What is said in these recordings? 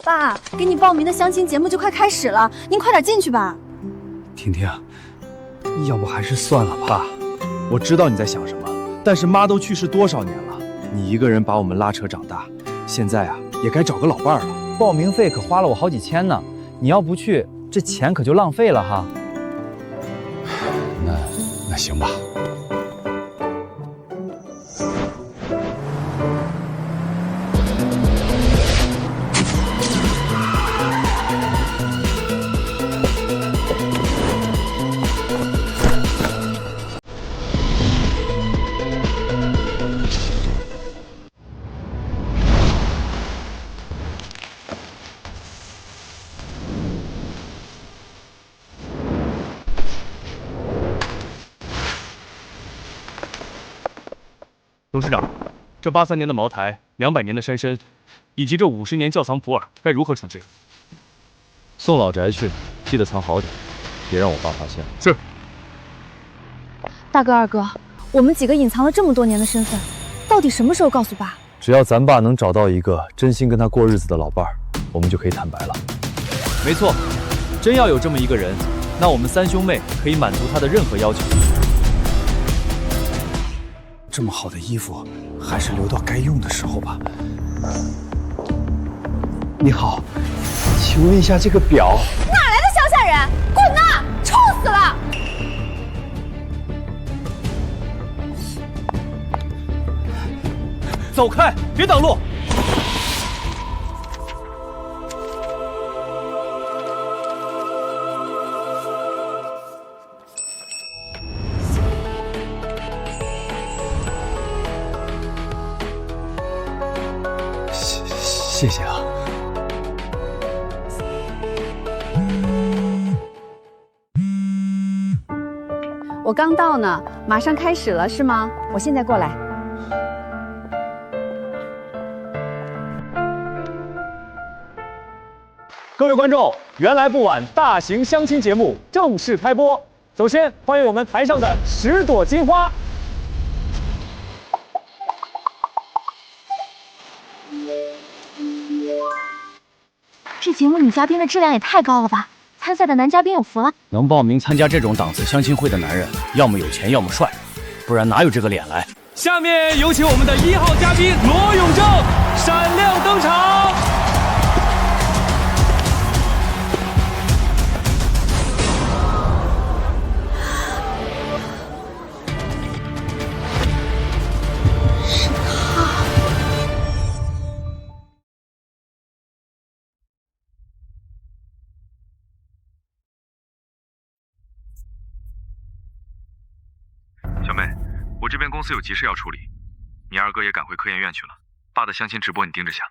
爸，给你报名的相亲节目就快开始了，您快点进去吧。婷婷，要不还是算了吧。爸，我知道你在想什么，但是妈都去世多少年了，你一个人把我们拉扯长大，现在啊也该找个老伴儿了。报名费可花了我好几千呢，你要不去，这钱可就浪费了哈。那行吧。董事长，这83年的茅台，200年的山参，以及这50年窖藏普洱，该如何处置？送老宅去，记得藏好点，别让我爸发现。是。大哥二哥，我们几个隐藏了这么多年的身份，到底什么时候告诉爸？只要咱爸能找到一个真心跟他过日子的老伴儿，我们就可以坦白了。没错，真要有这么一个人，那我们三兄妹可以满足他的任何要求。这么好的衣服，还是留到该用的时候吧。你好，请问一下这个表？哪来的乡下人？滚呐！臭死了！走开，别挡路！谢谢啊。我刚到呢，马上开始了是吗？我现在过来。各位观众，原来不晚大型相亲节目正式开播。首先欢迎我们台上的10朵金花。这节目女嘉宾的质量也太高了吧！参赛的男嘉宾有福了。能报名参加这种档次相亲会的男人，要么有钱，要么帅，不然哪有这个脸来？下面有请我们的1号嘉宾罗永正闪亮登场。小妹，我这边公司有急事要处理，你二哥也赶回科研院去了。爸的相亲直播你盯着下。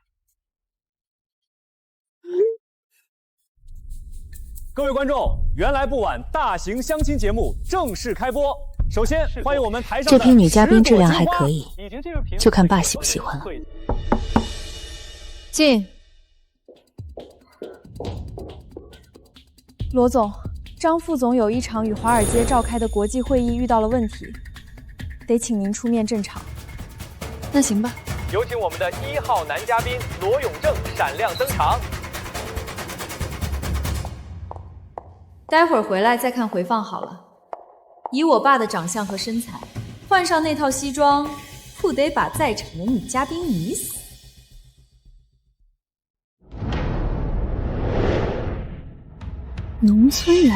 各位观众，原来不晚大型相亲节目正式开播。首先欢迎我们台上的这批女嘉宾质量还可以，就看爸喜不喜欢了。进。罗总，张副总有一场与华尔街召开的国际会议遇到了问题，得请您出面镇场。那行吧。有请我们的1号男嘉宾罗永正闪亮登场。待会儿回来再看回放好了。以我爸的长相和身材，换上那套西装，不得把在场的女嘉宾迷死。农村人，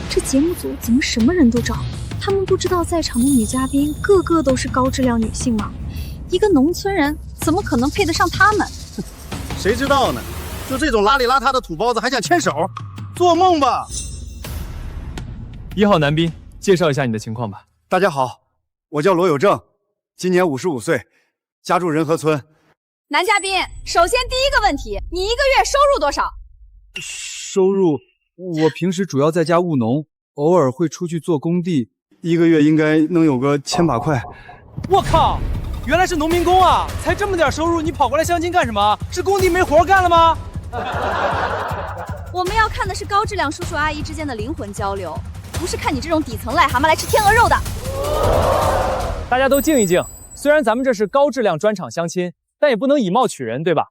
这节目组怎么什么人都找？他们不知道在场的女嘉宾个个都是高质量女性吗？一个农村人怎么可能配得上他们？谁知道呢？就这种邋里邋遢的土包子还想牵手，做梦吧！1号男宾，介绍一下你的情况吧。大家好，我叫罗有正，今年55岁，家住仁和村。男嘉宾，首先第一个问题，你1个月收入多少？收入，我平时主要在家务农，偶尔会出去做工地，1个月应该能有个1000把块。我靠，原来是农民工啊！才这么点收入，你跑过来相亲干什么？是工地没活干了吗？我们要看的是高质量叔叔阿姨之间的灵魂交流，不是看你这种底层癞蛤蟆来吃天鹅肉的。大家都静一静，虽然咱们这是高质量专场相亲，但也不能以貌取人，对吧？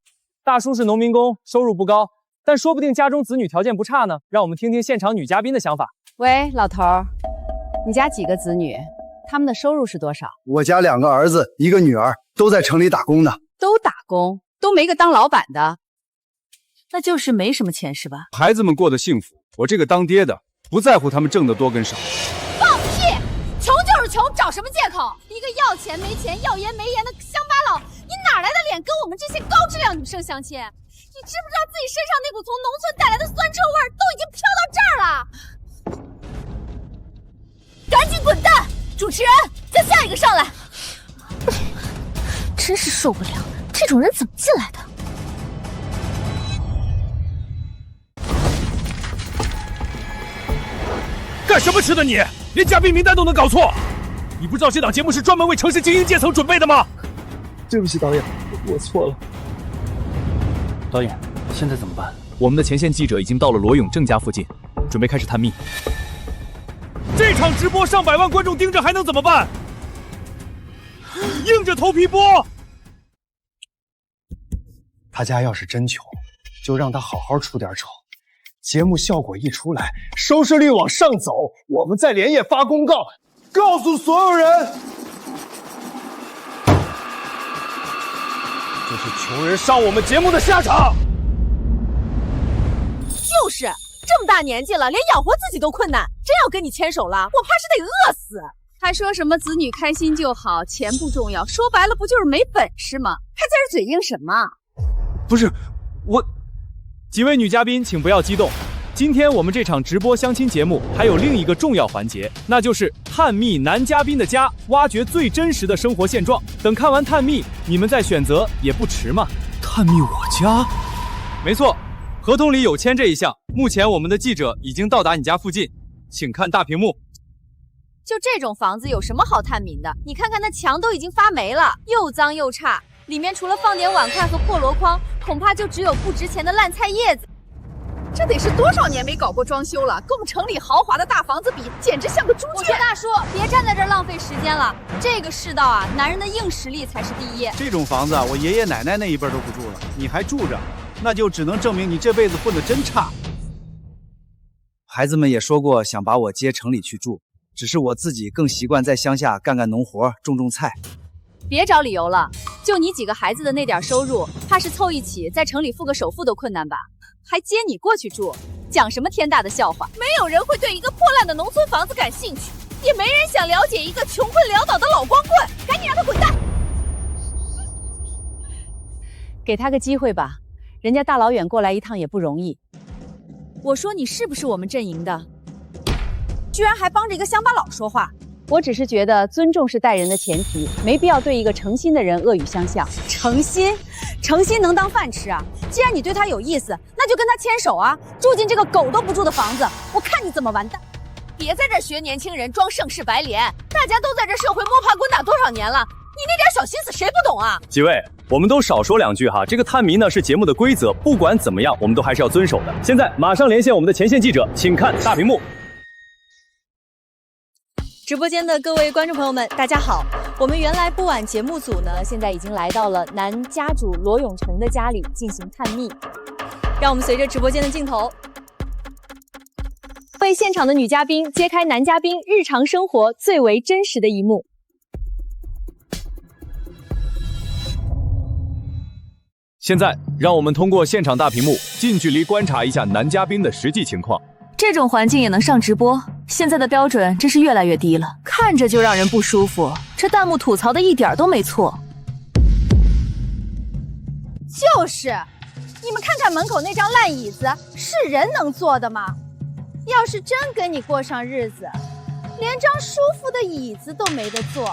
大叔是农民工，收入不高，但说不定家中子女条件不差呢。让我们听听现场女嘉宾的想法。喂，老头儿，你家几个子女？他们的收入是多少？我家2个儿子，1个女儿，都在城里打工呢。都打工，都没个当老板的，那就是没什么钱是吧？孩子们过得幸福，我这个当爹的不在乎他们挣得多跟少。放屁！穷就是穷，找什么借口？一个要钱没钱、要颜没颜的乡巴佬，你哪来的脸跟我们这些高质量女生相亲？你知不知道自己身上那股从农村带来的酸臭味都已经飘到这儿了？赶紧滚蛋！主持人，叫下一个上来。真是受不了，这种人怎么进来的？干什么吃的你？连嘉宾名单都能搞错？你不知道这档节目是专门为城市精英阶层准备的吗？对不起导演，我错了。导演，现在怎么办？我们的前线记者已经到了罗永正家附近，准备开始探秘。这场直播上百万观众盯着，还能怎么办？硬着头皮播。他家要是真穷，就让他好好出点丑。节目效果一出来，收视率往上走，我们再连夜发公告，告诉所有人，这是穷人上我们节目的下场。就是，这么大年纪了，连养活自己都困难，真要跟你牵手了，我怕是得饿死。还说什么子女开心就好，钱不重要，说白了不就是没本事吗？还在这嘴硬什么？不是，我。几位女嘉宾，请不要激动。今天我们这场直播相亲节目还有另一个重要环节，那就是探秘男嘉宾的家，挖掘最真实的生活现状。等看完探秘，你们再选择也不迟嘛。探秘我家？没错，合同里有签这一项。目前我们的记者已经到达你家附近，请看大屏幕。就这种房子有什么好探明的？你看看那墙都已经发霉了，又脏又差，里面除了放点碗筷和破箩筐，恐怕就只有不值钱的烂菜叶子。这得是多少年没搞过装修了，跟我们城里豪华的大房子比，简直像个猪圈。我说大叔，别站在这儿浪费时间了。这个世道啊，男人的硬实力才是第一。这种房子啊，我爷爷奶奶那一辈都不住了，你还住着，那就只能证明你这辈子混得真差。孩子们也说过想把我接城里去住，只是我自己更习惯在乡下干干农活，种种菜。别找理由了，就你几个孩子的那点收入，怕是凑一起在城里付个首付都困难吧？还接你过去住，讲什么天大的笑话？没有人会对一个破烂的农村房子感兴趣，也没人想了解一个穷困潦倒的老光棍。赶紧让他滚蛋！给他个机会吧，人家大老远过来一趟也不容易。我说你是不是我们阵营的？居然还帮着一个乡巴佬说话！我只是觉得尊重是待人的前提，没必要对一个诚心的人恶语相向。诚心？诚心能当饭吃啊？既然你对他有意思，那就跟他牵手啊！住进这个狗都不住的房子，我看你怎么完蛋！别在这学年轻人装盛世白脸，大家都在这社会摸爬滚打多少年了，你那点小心思谁不懂啊？几位，我们都少说两句哈。这个探谜呢是节目的规则，不管怎么样，我们都还是要遵守的。现在马上连线我们的前线记者，请看大屏幕。直播间的各位观众朋友们，大家好！我们原来不晚节目组呢，现在已经来到了男家主罗永成的家里进行探秘。让我们随着直播间的镜头，为现场的女嘉宾揭开男嘉宾日常生活最为真实的一幕。现在，让我们通过现场大屏幕近距离观察一下男嘉宾的实际情况。这种环境也能上直播，现在的标准真是越来越低了，看着就让人不舒服。这弹幕吐槽的一点都没错。就是，你们看看门口那张烂椅子，是人能坐的吗？要是真跟你过上日子，连张舒服的椅子都没得坐，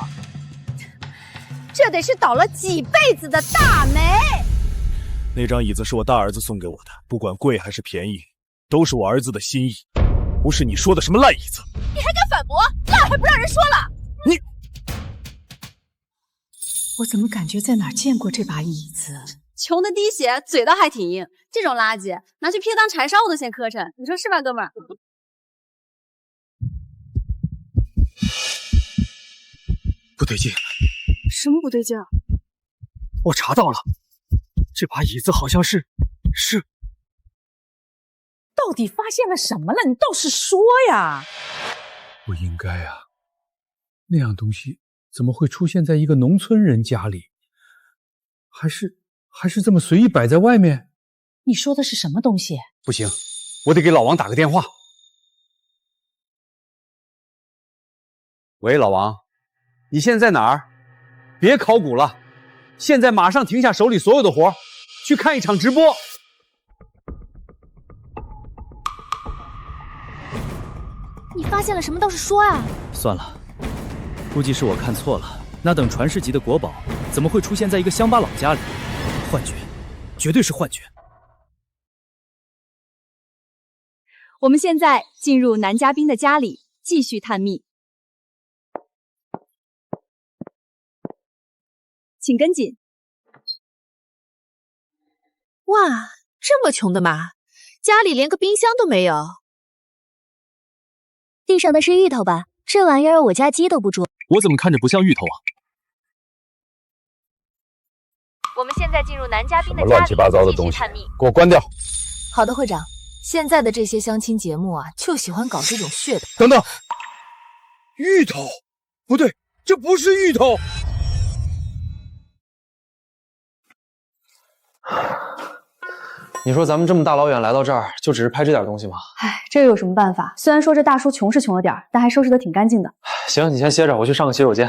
这得是倒了几辈子的大霉。那张椅子是我大儿子送给我的，不管贵还是便宜，都是我儿子的心意，不是你说的什么烂椅子。你还敢反驳？烂还不让人说了？你，我怎么感觉在哪儿见过这把椅子？穷的滴血，嘴倒还挺硬。这种垃圾拿去劈当柴烧，我都嫌磕碜。你说是吧，哥们儿？不对劲。什么不对劲？我查到了，这把椅子好像是。到底发现了什么了？你倒是说呀！不应该啊，那样东西怎么会出现在一个农村人家里？还是这么随意摆在外面？你说的是什么东西？不行，我得给老王打个电话。喂，老王，你现在在哪儿？别考古了，现在马上停下手里所有的活，去看一场直播。你发现了什么？倒是说啊！算了，估计是我看错了。那等传世级的国宝，怎么会出现在一个乡巴佬家里？幻觉，绝对是幻觉。我们现在进入男嘉宾的家里，继续探秘，请跟紧。哇，这么穷的吗？家里连个冰箱都没有。地上的是芋头吧？这玩意儿我家鸡都不捉。我怎么看着不像芋头啊？我们现在进入男嘉宾的家里，乱七八糟的东西，给我关掉！好的，会长。现在的这些相亲节目啊，就喜欢搞这种噱头。等等，芋头？不对，这不是芋头。你说咱们这么大老远来到这儿，就只是拍这点东西吗？唉，这有什么办法？虽然说这大叔穷是穷了点，但还收拾得挺干净的。行，你先歇着，我去上个洗手间。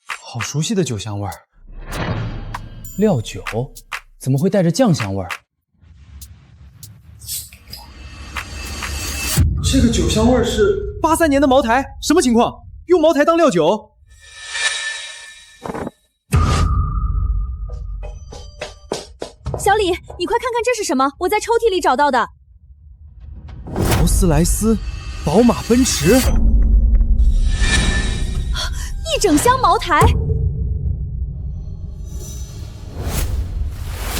好熟悉的酒香味儿。料酒怎么会带着酱香味儿？这个酒香味是83年的茅台，什么情况？用茅台当料酒？小李，你快看看这是什么？我在抽屉里找到的。劳斯莱斯、宝马、奔驰，一整箱茅台。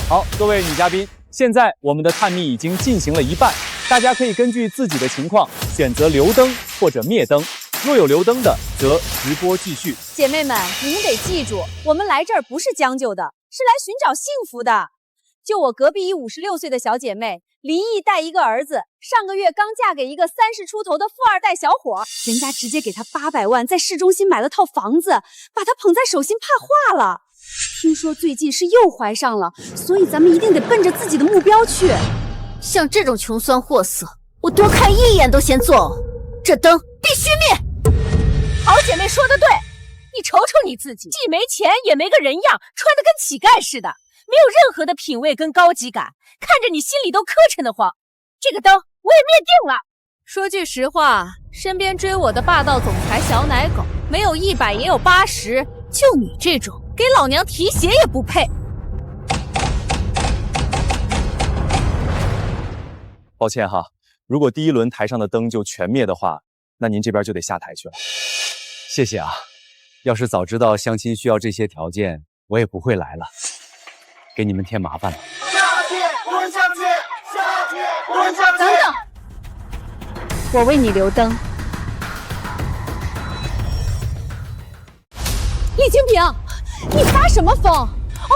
好，各位女嘉宾，现在我们的探秘已经进行了一半，大家可以根据自己的情况选择留灯或者灭灯。若有留灯的，则直播继续。姐妹们，你们得记住，我们来这儿不是将就的，是来寻找幸福的。就我隔壁一56岁的小姐妹，离异带一个儿子，上个月刚嫁给一个30出头的富二代小伙，人家直接给她800万，在市中心买了套房子，把她捧在手心，怕化了。听说最近是又怀上了，所以咱们一定得奔着自己的目标去。像这种穷酸货色，我多看一眼都嫌作呕。这灯必须灭！好姐妹说的对，你瞅瞅你自己，既没钱也没个人样，穿得跟乞丐似的，没有任何的品味跟高级感，看着你心里都磕碜得慌。这个灯我也灭定了。说句实话，身边追我的霸道总裁小奶狗，没有100也有80，就你这种，给老娘提鞋也不配。抱歉哈，如果第一轮台上的灯就全灭的话，那您这边就得下台去了。谢谢啊，要是早知道相亲需要这些条件，我也不会来了，给你们添麻烦了。等等，我为你留灯。李清平，你发什么疯？哦，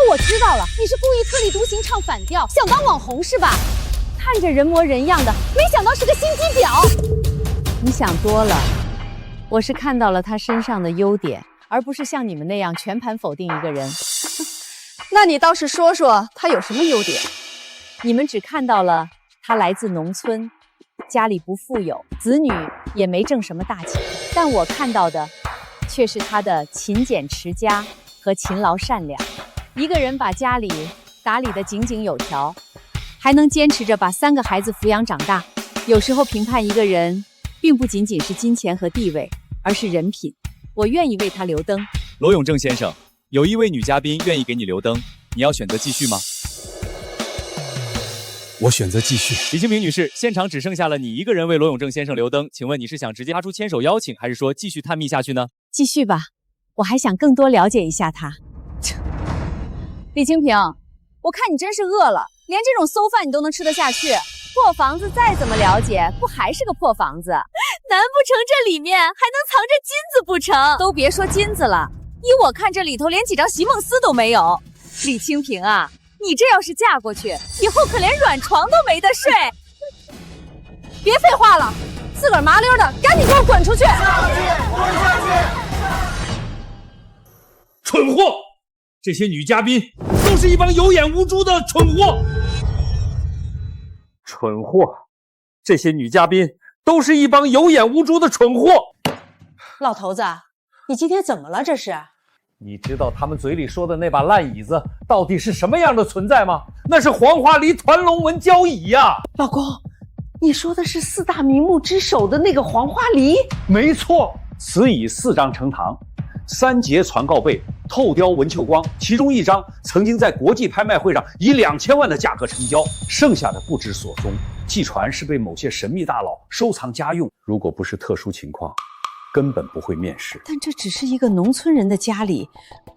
我知道了，你是故意特立独行唱反调，想当网红是吧？看着人模人样的，没想到是个心机婊。你想多了，我是看到了他身上的优点，而不是像你们那样全盘否定一个人。那你倒是说说他有什么优点？你们只看到了他来自农村，家里不富有，子女也没挣什么大钱，但我看到的却是他的勤俭持家和勤劳善良。一个人把家里打理得井井有条，还能坚持着把3个孩子抚养长大。有时候评判一个人，并不仅仅是金钱和地位，而是人品。我愿意为他留灯。罗永正先生，有一位女嘉宾愿意给你留灯，你要选择继续吗？我选择继续。李清平女士，现场只剩下了你一个人为罗永正先生留灯，请问你是想直接发出牵手邀请，还是说继续探秘下去呢？继续吧，我还想更多了解一下他。李清平，我看你真是饿了，连这种馊饭你都能吃得下去。破房子再怎么了解，不还是个破房子？难不成这里面还能藏着金子不成？都别说金子了，依我看这里头连几张席梦思都没有。李清平啊，你这要是嫁过去，以后可连软床都没得睡。别废话了，自个儿麻溜的，赶紧给我滚出去！蠢货！这些女嘉宾都是一帮有眼无珠的蠢货！蠢货！这些女嘉宾都是一帮有眼无珠的蠢货！老头子，你今天怎么了？这是？你知道他们嘴里说的那把烂椅子到底是什么样的存在吗？那是黄花梨团龙纹交椅呀！老公，你说的是4大名目之首的那个黄花梨？没错，此椅4张呈堂，3节传告背，透雕纹绣光，其中1张曾经在国际拍卖会上以2000万的价格成交，剩下的不知所踪。据传是被某些神秘大佬收藏家用，如果不是特殊情况，根本不会面世。但这只是一个农村人的家里，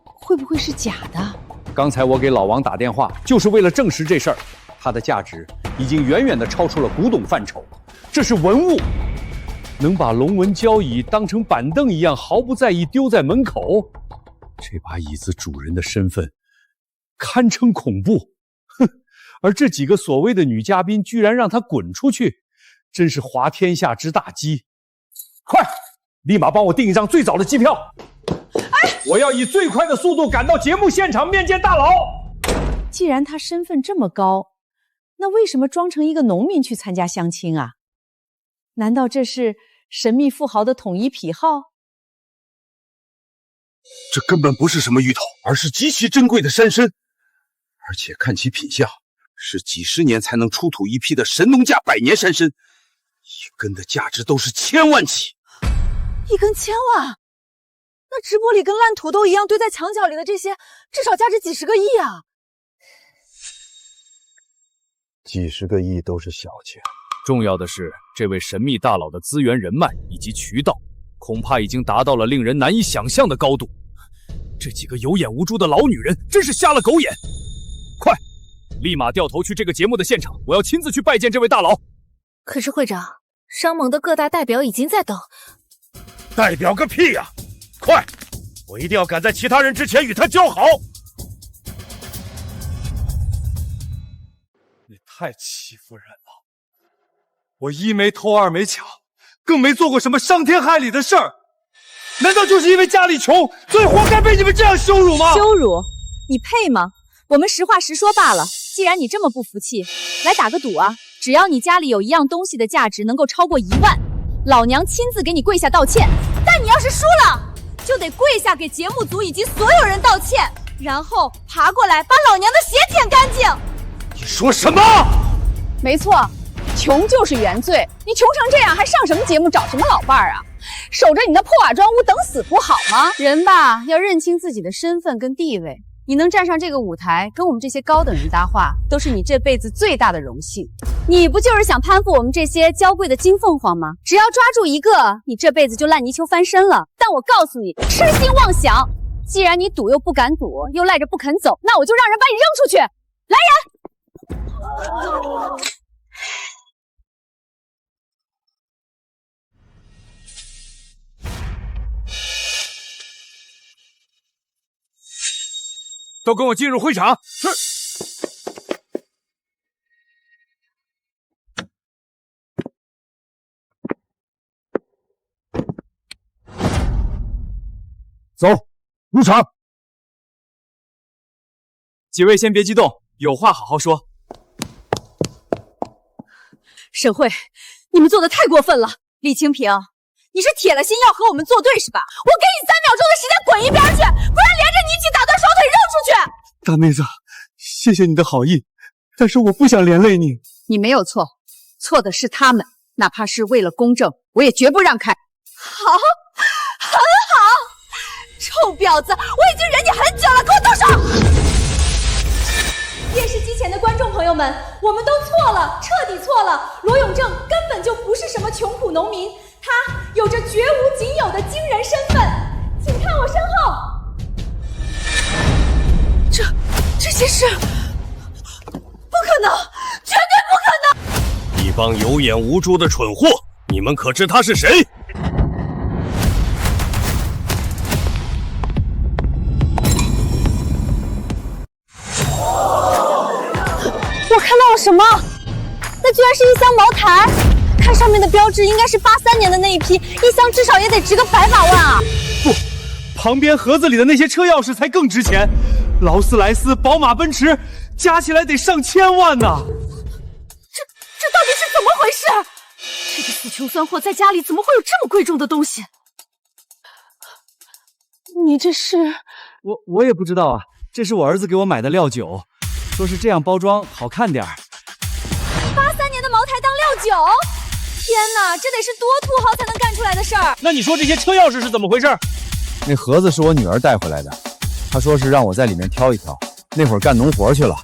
会不会是假的？刚才我给老王打电话，就是为了证实这事儿。它的价值已经远远地超出了古董范畴，这是文物，能把龙纹交椅当成板凳一样毫不在意丢在门口。这把椅子主人的身份堪称恐怖，哼！而这几个所谓的女嘉宾居然让他滚出去，真是滑天下之大稽！快，立马帮我订一张最早的机票！我要以最快的速度赶到节目现场面见大佬。既然他身份这么高，那为什么装成一个农民去参加相亲啊？难道这是神秘富豪的统一癖好？这根本不是什么芋头，而是极其珍贵的山参，而且看其品相，是几十年才能出土一批的神农架百年山参，一根的价值都是1000万起。1根1000万？那直播里跟烂土豆一样堆在墙角里的这些，至少价值几十个亿啊！几十个亿都是小钱。重要的是，这位神秘大佬的资源、人脉以及渠道，恐怕已经达到了令人难以想象的高度。这几个有眼无珠的老女人真是瞎了狗眼！快，立马掉头去这个节目的现场，我要亲自去拜见这位大佬。可是会长，商盟的各大代表已经在等。代表个屁呀！快，我一定要赶在其他人之前与他交好。你太欺负人了！我1没偷2没抢，更没做过什么伤天害理的事儿。难道就是因为家里穷，所以活该被你们这样羞辱吗？羞辱？你配吗？我们实话实说罢了。既然你这么不服气，来打个赌啊！只要你家里有一样东西的价值能够超过1万，老娘亲自给你跪下道歉。但你要是输了，就得跪下给节目组以及所有人道歉，然后爬过来把老娘的血舔干净。你说什么？没错，穷就是原罪。你穷成这样，还上什么节目找什么老伴儿啊？守着你那破瓦砖屋等死不好吗？人吧，要认清自己的身份跟地位。你能站上这个舞台，跟我们这些高等人搭话，都是你这辈子最大的荣幸。你不就是想攀附我们这些娇贵的金凤凰吗？只要抓住一个，你这辈子就烂泥鳅翻身了。但我告诉你，痴心妄想！既然你赌又不敢赌，又赖着不肯走，那我就让人把你扔出去。来人！都跟我进入会场。是。走，入场。几位先别激动，有话好好说。沈慧，你们做的太过分了。李清平，你是铁了心要和我们作对是吧？我给你3秒钟的时间滚一边去，不然连着你一起打断双腿扔出去！大妹子，谢谢你的好意，但是我不想连累你。你没有错，错的是他们，哪怕是为了公正，我也绝不让开。好，很好，臭婊子，我已经忍你很久了，给我动手！电视机前的观众朋友们，我们都错了，彻底错了。罗永正根本就不是什么穷苦农民，他有着绝无仅有的惊人身份。请看我身后，这些事不可能，绝对不可能！一帮有眼无珠的蠢货，你们可知他是谁？我看到了什么？那居然是一箱茅台！看上面的标志，应该是83年的那一批，一箱至少也得值个100把万啊！不，旁边盒子里的那些车钥匙才更值钱，劳斯莱斯、宝马、奔驰，加起来得上千万呢！这到底是怎么回事？这个死穷酸货在家里怎么会有这么贵重的东西？你这是？我也不知道啊，这是我儿子给我买的料酒，说是这样包装好看点儿。83年的茅台当料酒，天哪，这得是多土豪才能干出来的事儿！那你说这些车钥匙是怎么回事？那盒子是我女儿带回来的，她说是让我在里面挑一挑。那会儿干农活去了，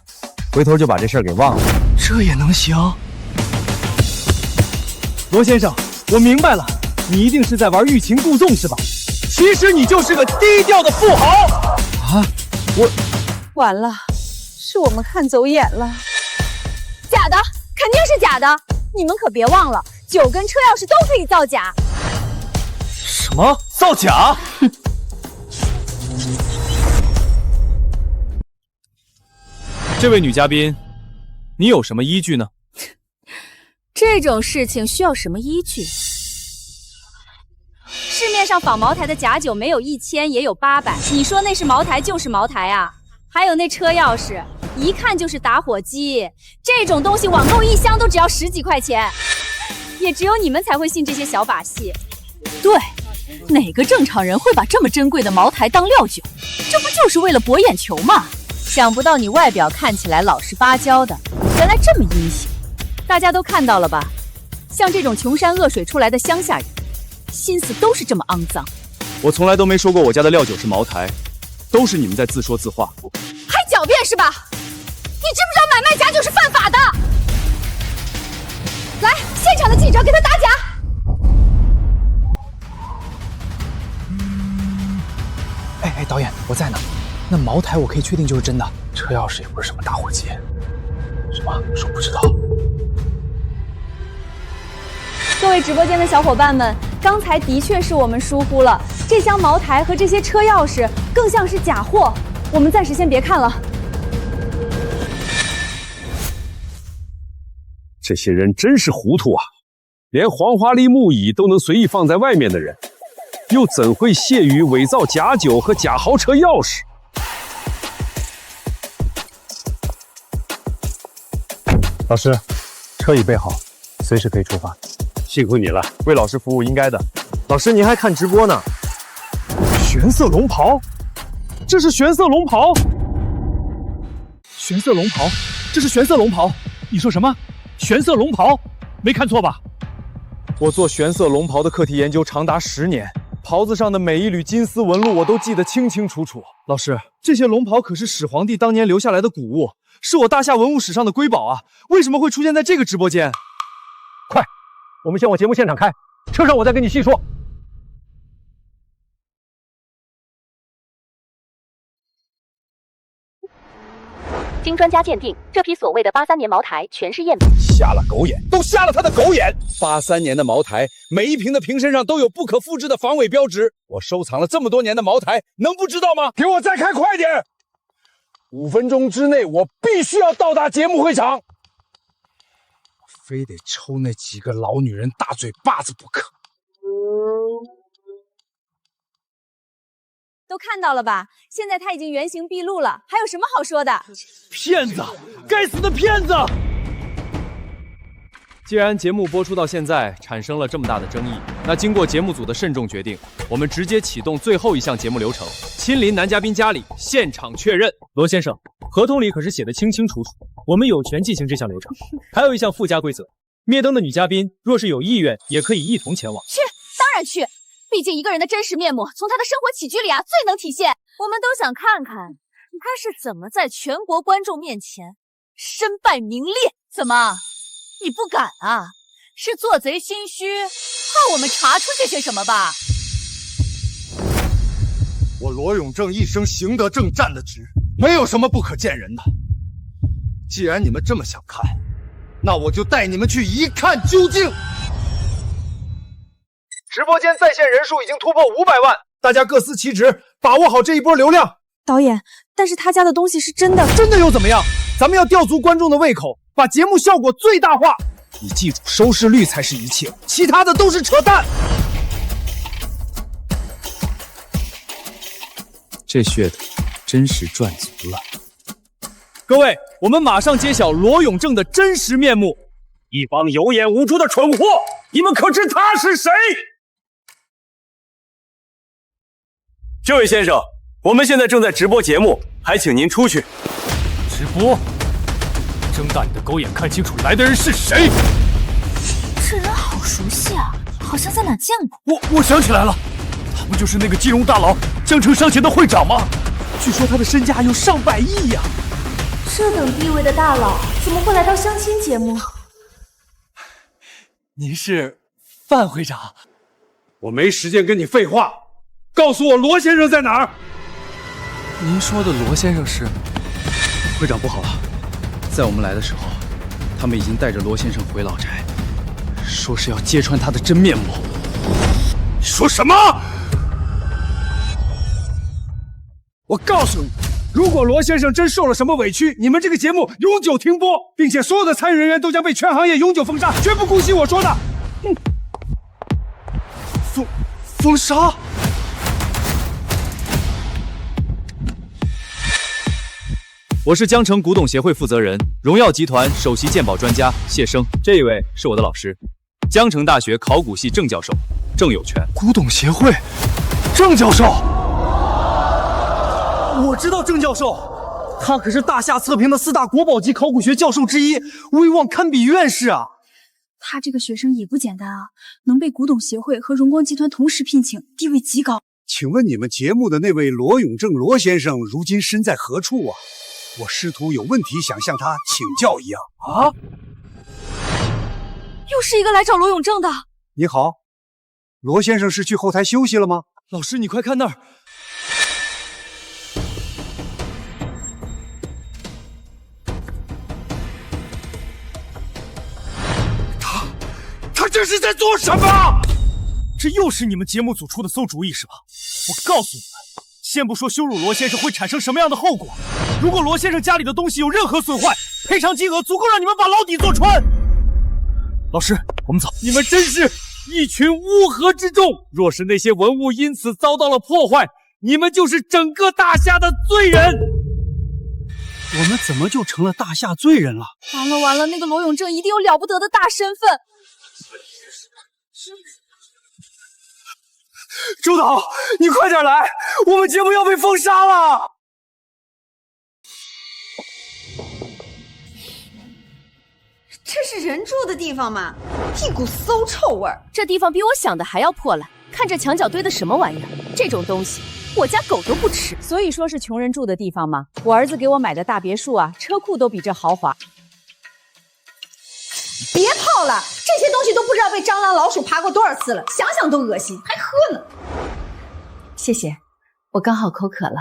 回头就把这事儿给忘了。这也能行？罗先生，我明白了，你一定是在玩欲擒故纵是吧？其实你就是个低调的富豪啊！完了，是我们看走眼了。假的，肯定是假的！你们可别忘了，酒跟车钥匙都可以造假。什么造假？这位女嘉宾，你有什么依据呢？这种事情需要什么依据？市面上仿茅台的假酒没有1000也有800，你说那是茅台就是茅台啊？还有那车钥匙，一看就是打火机，这种东西网购一箱都只要10几块钱，也只有你们才会信这些小把戏。对，哪个正常人会把这么珍贵的茅台当料酒？这不就是为了博眼球吗？想不到你外表看起来老实巴交的，原来这么阴险。大家都看到了吧？像这种穷山恶水出来的乡下人，心思都是这么肮脏。我从来都没说过我家的料酒是茅台，都是你们在自说自话。还狡辩是吧？你知不知道买卖假酒是犯法的？来，现场的记者给他打假。哎，导演，我在呢。那茅台我可以确定就是真的，车钥匙也不是什么打火机。什么？说不知道？各位直播间的小伙伴们，刚才的确是我们疏忽了，这箱茅台和这些车钥匙更像是假货，我们暂时先别看了。这些人真是糊涂啊！连黄花梨木椅都能随意放在外面的人，又怎会屑于伪造假酒和假豪车钥匙？老师，车已备好，随时可以出发。辛苦你了，为老师服务应该的。老师，您还看直播呢？玄色龙袍，这是玄色龙袍。玄色龙袍，这是玄色龙袍。你说什么？玄色龙袍？没看错吧？我做玄色龙袍的课题研究长达10年，袍子上的每一缕金丝纹路我都记得清清楚楚。老师，这些龙袍可是始皇帝当年留下来的古物，是我大夏文物史上的瑰宝啊！为什么会出现在这个直播间？快，我们先往节目现场开，车上我再跟你细说。经专家鉴定，这批所谓的83年茅台全是赝品。瞎了狗眼，都瞎了他的狗眼！83年的茅台，每一瓶的瓶身上都有不可复制的防伪标志。我收藏了这么多年的茅台，能不知道吗？给我再开快点！5分钟之内，我必须要到达节目会场。非得抽那几个老女人大嘴巴子不可。都看到了吧？现在他已经原形毕露了，还有什么好说的？骗子！该死的骗子！既然节目播出到现在产生了这么大的争议，那经过节目组的慎重决定，我们直接启动最后一项节目流程——亲临男嘉宾家里现场确认。罗先生，合同里可是写的清清楚楚，我们有权进行这项流程。还有一项附加规则，灭灯的女嘉宾若是有意愿，也可以一同前往。去，当然去。毕竟一个人的真实面目，从他的生活起居里最能体现。我们都想看看他是怎么在全国观众面前身败名裂。怎么，你不敢啊？是做贼心虚，怕我们查出这些什么吧？我罗永正一生行得正，站得直，没有什么不可见人的。既然你们这么想看，那我就带你们去一看究竟。播间在线人数已经突破500万，大家各司其职，把握好这一波流量。导演，但是他家的东西是真的，真的又怎么样？咱们要吊足观众的胃口，把节目效果最大化。你记住，收视率才是一切，其他的都是扯淡。这噱头真是赚足了。各位，我们马上揭晓罗永正的真实面目。一帮有眼无珠的蠢货，你们可知他是谁？这位先生，我们现在正在直播节目，还请您出去。直播？睁大你的狗眼，看清楚来的人是谁！这人好熟悉啊，好像在哪见过。我想起来了，他不就是那个金融大佬江城商协的会长吗？据说他的身价有上百亿呀！这等地位的大佬，怎么会来到相亲节目？您是范会长？我没时间跟你废话，告诉我罗先生在哪儿？您说的罗先生是？会长不好了，在我们来的时候，他们已经带着罗先生回老宅，说是要揭穿他的真面目。你说什么？我告诉你，如果罗先生真受了什么委屈，你们这个节目永久停播，并且所有的参与人员都将被全行业永久封杀，绝不姑息我说的。封杀？我是江城古董协会负责人，荣耀集团首席鉴宝专家谢生。这一位是我的老师，江城大学考古系郑教授郑有权。古董协会，郑教授，我知道郑教授，他可是大夏测评的4大国宝级考古学教授之一，威望堪比院士啊！他这个学生也不简单啊，能被古董协会和荣光集团同时聘请，地位极高。请问你们节目的那位罗永正罗先生如今身在何处啊？我师徒有问题想向他请教一样。啊！又是一个来找罗永正的。你好，罗先生是去后台休息了吗？老师，你快看那儿！他这是在做什么？这又是你们节目组出的馊主意是吧？我告诉你们，先不说羞辱罗先生会产生什么样的后果，如果罗先生家里的东西有任何损坏，赔偿金额足够让你们把牢底坐穿。老师，我们走。你们真是一群乌合之众，若是那些文物因此遭到了破坏，你们就是整个大夏的罪人。我们怎么就成了大夏罪人了？完了完了，那个罗永正一定有了不得的大身份。周导，你快点来，我们节目要被封杀了！这是人住的地方吗？一股馊臭味儿。这地方比我想的还要破烂，看这墙角堆的什么玩意儿？这种东西我家狗都不吃。所以说是穷人住的地方吗？我儿子给我买的大别墅啊，车库都比这豪华。别泡了，这些东西都不知道被蟑螂老鼠爬过多少次了，想想都恶心，还喝呢。谢谢，我刚好口渴了。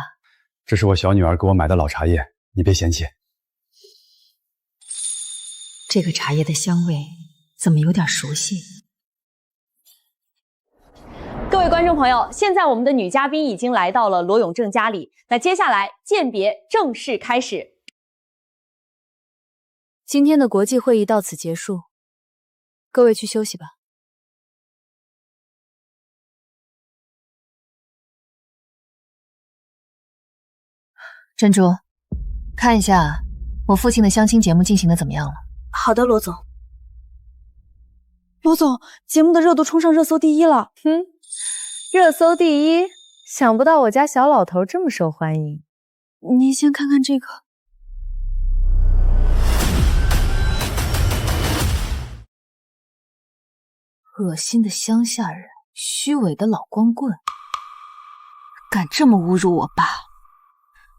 这是我小女儿给我买的老茶叶，你别嫌弃。这个茶叶的香味怎么有点熟悉？各位观众朋友，现在我们的女嘉宾已经来到了罗永正家里，那接下来鉴别正式开始。今天的国际会议到此结束，各位去休息吧。珍珠，看一下我父亲的相亲节目进行的怎么样了？好的，罗总。罗总，节目的热度冲上热搜第1了。热搜第1，想不到我家小老头这么受欢迎。您先看看这个。恶心的乡下人，虚伪的老光棍，敢这么侮辱我爸，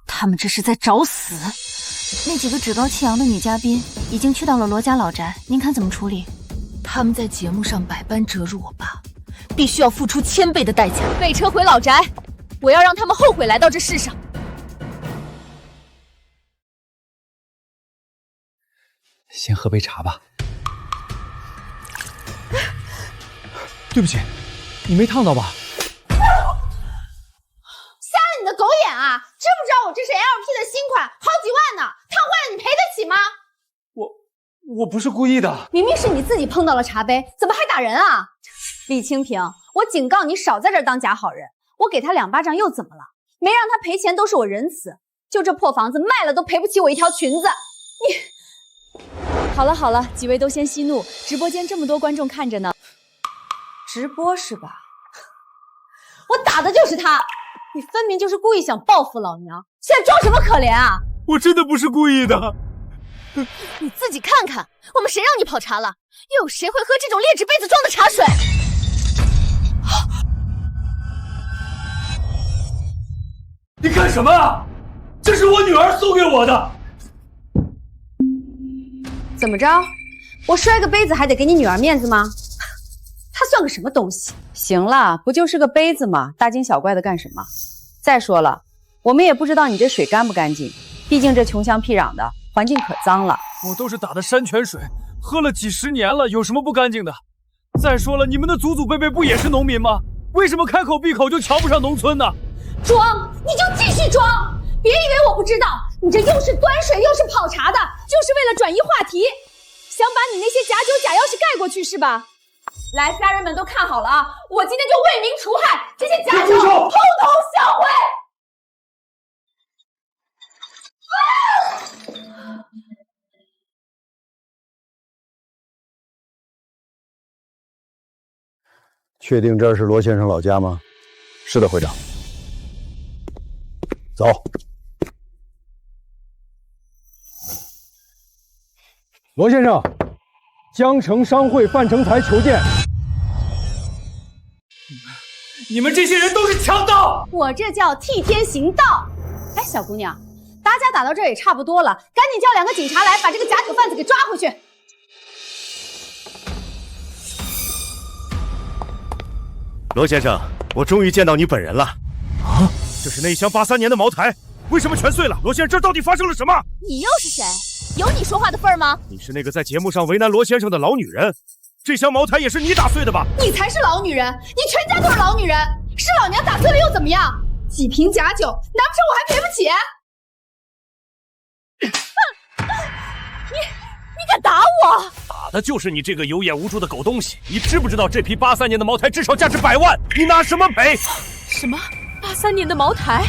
他们这是在找死！那几个趾高气扬的女嘉宾已经去到了罗家老宅，您看怎么处理？他们在节目上百般折辱我爸，必须要付出1000倍的代价。备车回老宅，我要让他们后悔来到这世上。先喝杯茶吧。对不起，你没烫到吧？瞎了你的狗眼啊！知不知道我这是 LP 的新款，好几万呢，烫坏了你赔得起吗？我不是故意的，明明是你自己碰到了茶杯，怎么还打人啊？李清平，我警告你少在这儿当假好人！我给他2巴掌又怎么了？没让他赔钱都是我仁慈，就这破房子卖了都赔不起我一条裙子。你好了好了，几位都先息怒，直播间这么多观众看着呢。直播是吧？我打的就是他，你分明就是故意想报复老娘，现在装什么可怜啊？我真的不是故意的。你自己看看，我们谁让你跑茶了？又有谁会喝这种劣质杯子装的茶水？你干什么啊？这是我女儿送给我的。怎么着？我摔个杯子还得给你女儿面子吗？她算个什么东西？行了，不就是个杯子吗？大惊小怪的干什么？再说了，我们也不知道你这水干不干净，毕竟这穷乡僻壤的，环境可脏了。我都是打的山泉水，喝了几10年了，有什么不干净的？再说了，你们的祖祖辈辈不也是农民吗？为什么开口闭口就瞧不上农村呢？装，你就继续装！别以为我不知道，你这又是端水又是跑茶的，就是为了转移话题，想把你那些假酒假药是盖过去是吧？来，家人们都看好了啊！我今天就为民除害，这些假酒统统销毁！确定这是罗先生老家吗？是的，会长。走。罗先生，江城商会范成才求见。你们这些人都是强盗！我这叫替天行道。哎，小姑娘，打架打到这儿也差不多了，赶紧叫2个警察来，把这个假酒贩子给抓回去。罗先生，我终于见到你本人了。啊，这是那箱83年的茅台，为什么全碎了？罗先生，这到底发生了什么？你又是谁？有你说话的份儿吗？你是那个在节目上为难罗先生的老女人，这箱茅台也是你打碎的吧？你才是老女人，你全家都是老女人，是老娘打碎了又怎么样？几瓶假酒，难不成我还赔不起？你敢打我？打的就是你这个有眼无珠的狗东西！你知不知道这批83年的茅台至少价值100万？你拿什么赔？什么？83年的茅台？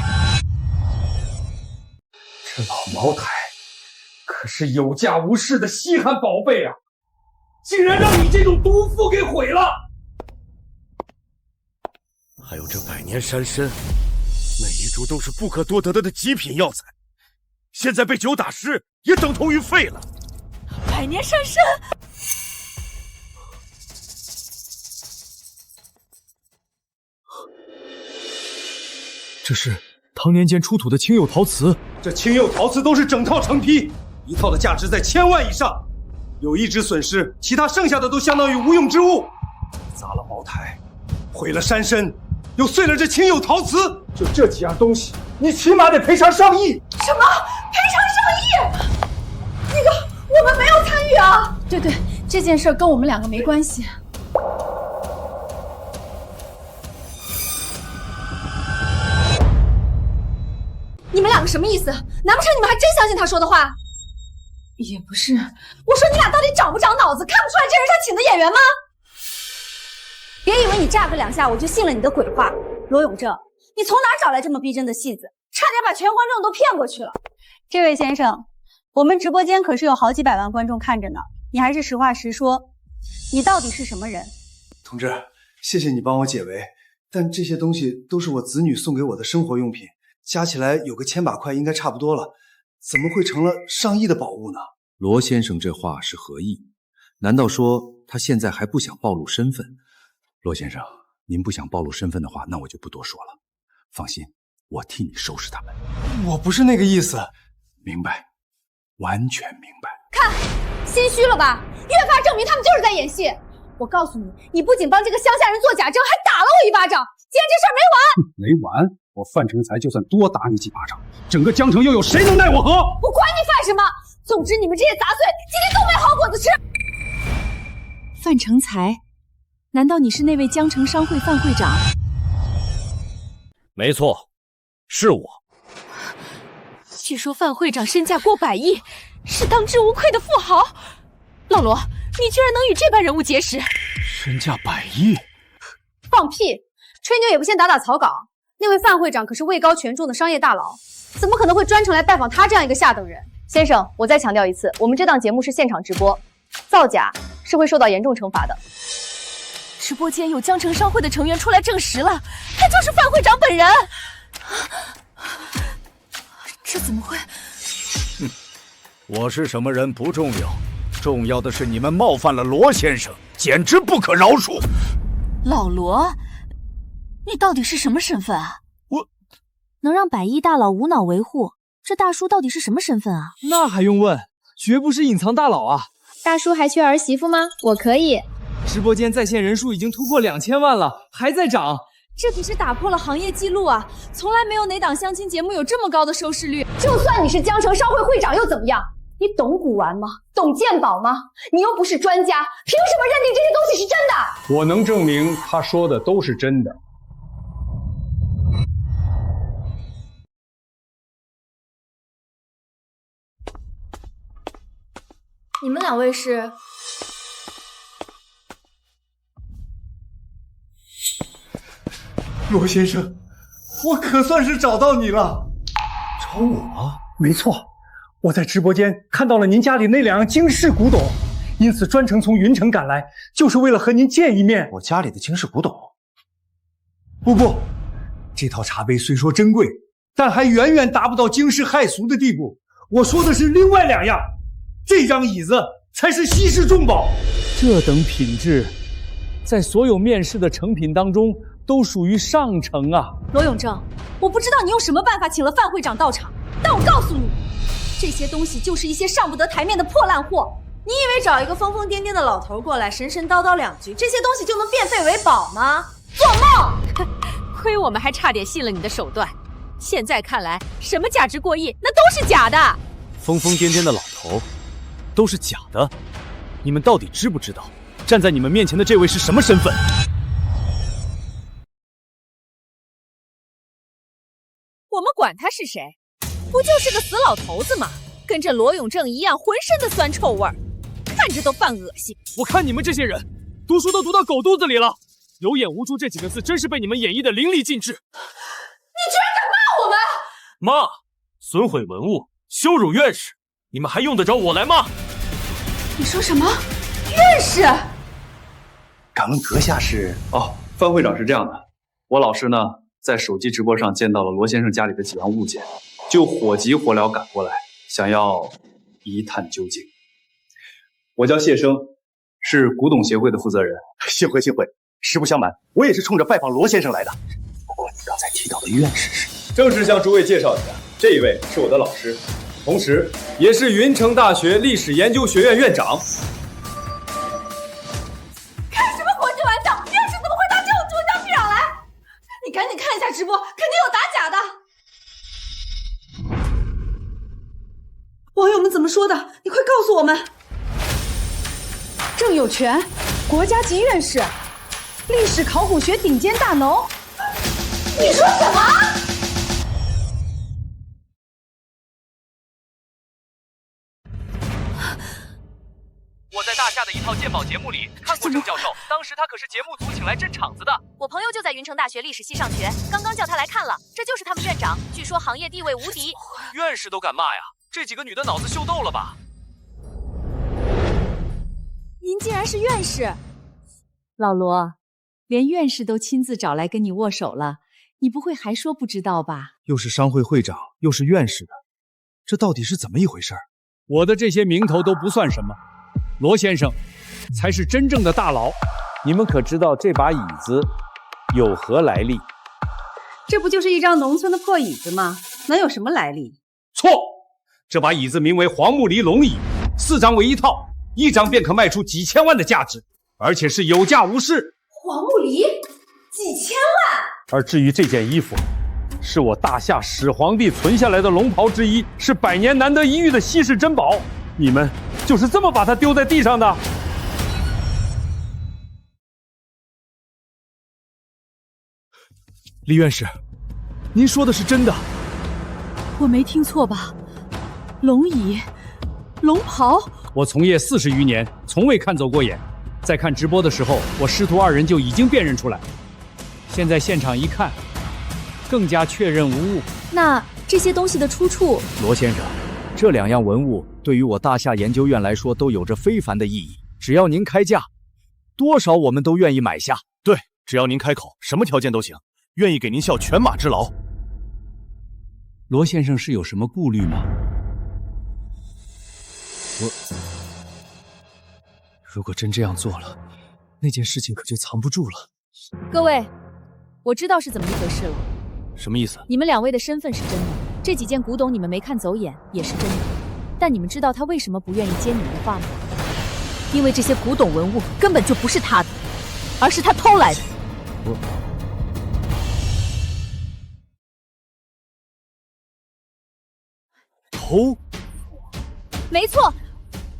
这老茅台可是有价无市的稀罕宝贝啊！竟然让你这种毒妇给毁了！还有这百年山参，每一株都是不可多得的极品药材，现在被酒打湿，也等同于废了。百年山参，这是唐年间出土的青釉陶瓷。这青釉陶瓷都是整套成批，一套的价值在1000万以上，有一只损失，其他剩下的都相当于无用之物。砸了茅台，毁了山参，又碎了这青釉陶瓷，就这几样东西，你起码得赔偿上亿。什么？赔偿上亿？那个，我们没有参与啊。对，这件事跟我们2个没关系。你们2个什么意思？难不成你们还真相信他说的话？也不是，我说你俩到底长不长脑子，看不出来这是他请的演员吗？别以为你炸个2下我就信了你的鬼话。罗永正，你从哪找来这么逼真的戏子？差点把全观众都骗过去了。这位先生，我们直播间可是有好几百万观众看着呢，你还是实话实说，你到底是什么人？同志，谢谢你帮我解围，但这些东西都是我子女送给我的生活用品，加起来有个1000把块应该差不多了，怎么会成了上亿的宝物呢？罗先生这话是何意？难道说他现在还不想暴露身份？罗先生，您不想暴露身份的话，那我就不多说了。放心，我替你收拾他们。我不是那个意思。明白，完全明白。看，心虚了吧？越发证明他们就是在演戏。我告诉你，你不仅帮这个乡下人做假证，还打了我一巴掌，今天这事儿没完。没完！我范成才就算多打你几巴掌，整个江城又有谁能奈我何？我管你犯什么！总之你们这些杂碎，今天都没好果子吃。范成才，难道你是那位江城商会范会长？没错，是我。据说范会长身价过100亿，是当之无愧的富豪。老罗，你居然能与这般人物结识？身价100亿？放屁！吹牛也不先打打草稿。那位范会长可是位高权重的商业大佬，怎么可能会专程来拜访他这样一个下等人？先生，我再强调一次，我们这档节目是现场直播，造假是会受到严重惩罚的。直播间有江城商会的成员出来证实了，他就是范会长本人。这怎么会？我是什么人不重要，重要的是你们冒犯了罗先生，简直不可饶恕。老罗，你到底是什么身份啊？我能让100亿大佬无脑维护，这大叔到底是什么身份啊？那还用问，绝不是隐藏大佬啊！大叔还缺儿媳妇吗？我可以。直播间在线人数已经突破2000万了，还在涨。这可是打破了行业记录啊！从来没有哪档相亲节目有这么高的收视率。就算你是江城商会会长又怎么样？你懂古玩吗？懂鉴宝吗？你又不是专家，凭什么认定这些东西是真的？我能证明他说的都是真的。你们2位是？罗先生，我可算是找到你了。找我？没错，我在直播间看到了您家里那2样惊世古董，因此专程从云城赶来，就是为了和您见一面。我家里的惊世古董？不，这套茶杯虽说珍贵，但还远远达不到惊世骇俗的地步。我说的是另外2样，这张椅子才是稀世重宝。这等品质，在所有面世的成品当中都属于上乘啊！罗永正，我不知道你用什么办法请了范会长到场，但我告诉你，这些东西就是一些上不得台面的破烂货。你以为找一个疯疯癫癫的老头过来神神叨叨2句，这些东西就能变废为宝吗？做梦！亏我们还差点信了你的手段，现在看来，什么价值过亿，那都是假的。疯疯癫癫的老头，都是假的。你们到底知不知道，站在你们面前的这位是什么身份？我们管他是谁，不就是个死老头子吗？跟这罗永正一样，浑身的酸臭味儿，看着都犯恶心。我看你们这些人，读书都读到狗肚子里了。有眼无珠这几个字，真是被你们演绎的淋漓尽致。你居然敢骂我们！骂，损毁文物，羞辱院士，你们还用得着我来骂？你说什么？院士？敢问阁下是？哦，范会长是这样的，我老师呢，在手机直播上见到了罗先生家里的几样物件，就火急火燎赶过来，想要一探究竟。我叫谢生，是古董协会的负责人。幸会，实不相瞒，我也是冲着拜访罗先生来的。不过你刚才提到的院士是？正式向诸位介绍一下，这一位是我的老师，同时也是云城大学历史研究学院院长。开什么国际玩笑？院士怎么会打这种主将逼长来？你赶紧看一下直播，肯定有打假的。网友们怎么说的？你快告诉我们。郑有权，国家级院士，历史考古学顶尖大农。你说什么？我在大夏的一套鉴宝节目里看过郑教授，当时他可是节目组请来镇场子的。我朋友就在云城大学历史系上学，刚刚叫他来看了，这就是他们院长，据说行业地位无敌。院士都敢骂呀？这几个女的脑子秀逗了吧？您竟然是院士！老罗，连院士都亲自找来跟你握手了，你不会还说不知道吧？又是商会会长，又是院士的，这到底是怎么一回事？我的这些名头都不算什么，罗先生才是真正的大佬。你们可知道这把椅子有何来历？这不就是一张农村的破椅子吗？能有什么来历？错，这把椅子名为黄木梨龙椅，4张为一套，1张便可卖出几千万的价值，而且是有价无市。黄木梨几千万？而至于这件衣服，是我大夏始皇帝存下来的龙袍之一，是100年难得一遇的稀世珍宝。你们就是这么把它丢在地上的？李院士，您说的是真的？我没听错吧？龙椅、龙袍，我从业40余年，从未看走过眼。在看直播的时候，我师徒2人就已经辨认出来。现在现场一看，更加确认无误。那这些东西的出处？罗先生，这2样文物对于我大夏研究院来说都有着非凡的意义。只要您开价，多少我们都愿意买下。对，只要您开口，什么条件都行，愿意给您效犬马之劳。罗先生是有什么顾虑吗？如果真这样做了，那件事情可就藏不住了。各位，我知道是怎么一回事了。什么意思？你们2位的身份是真的，这几件古董你们没看走眼也是真的，但你们知道他为什么不愿意接你们的话吗？因为这些古董文物根本就不是他的，而是他偷来的。偷？没错，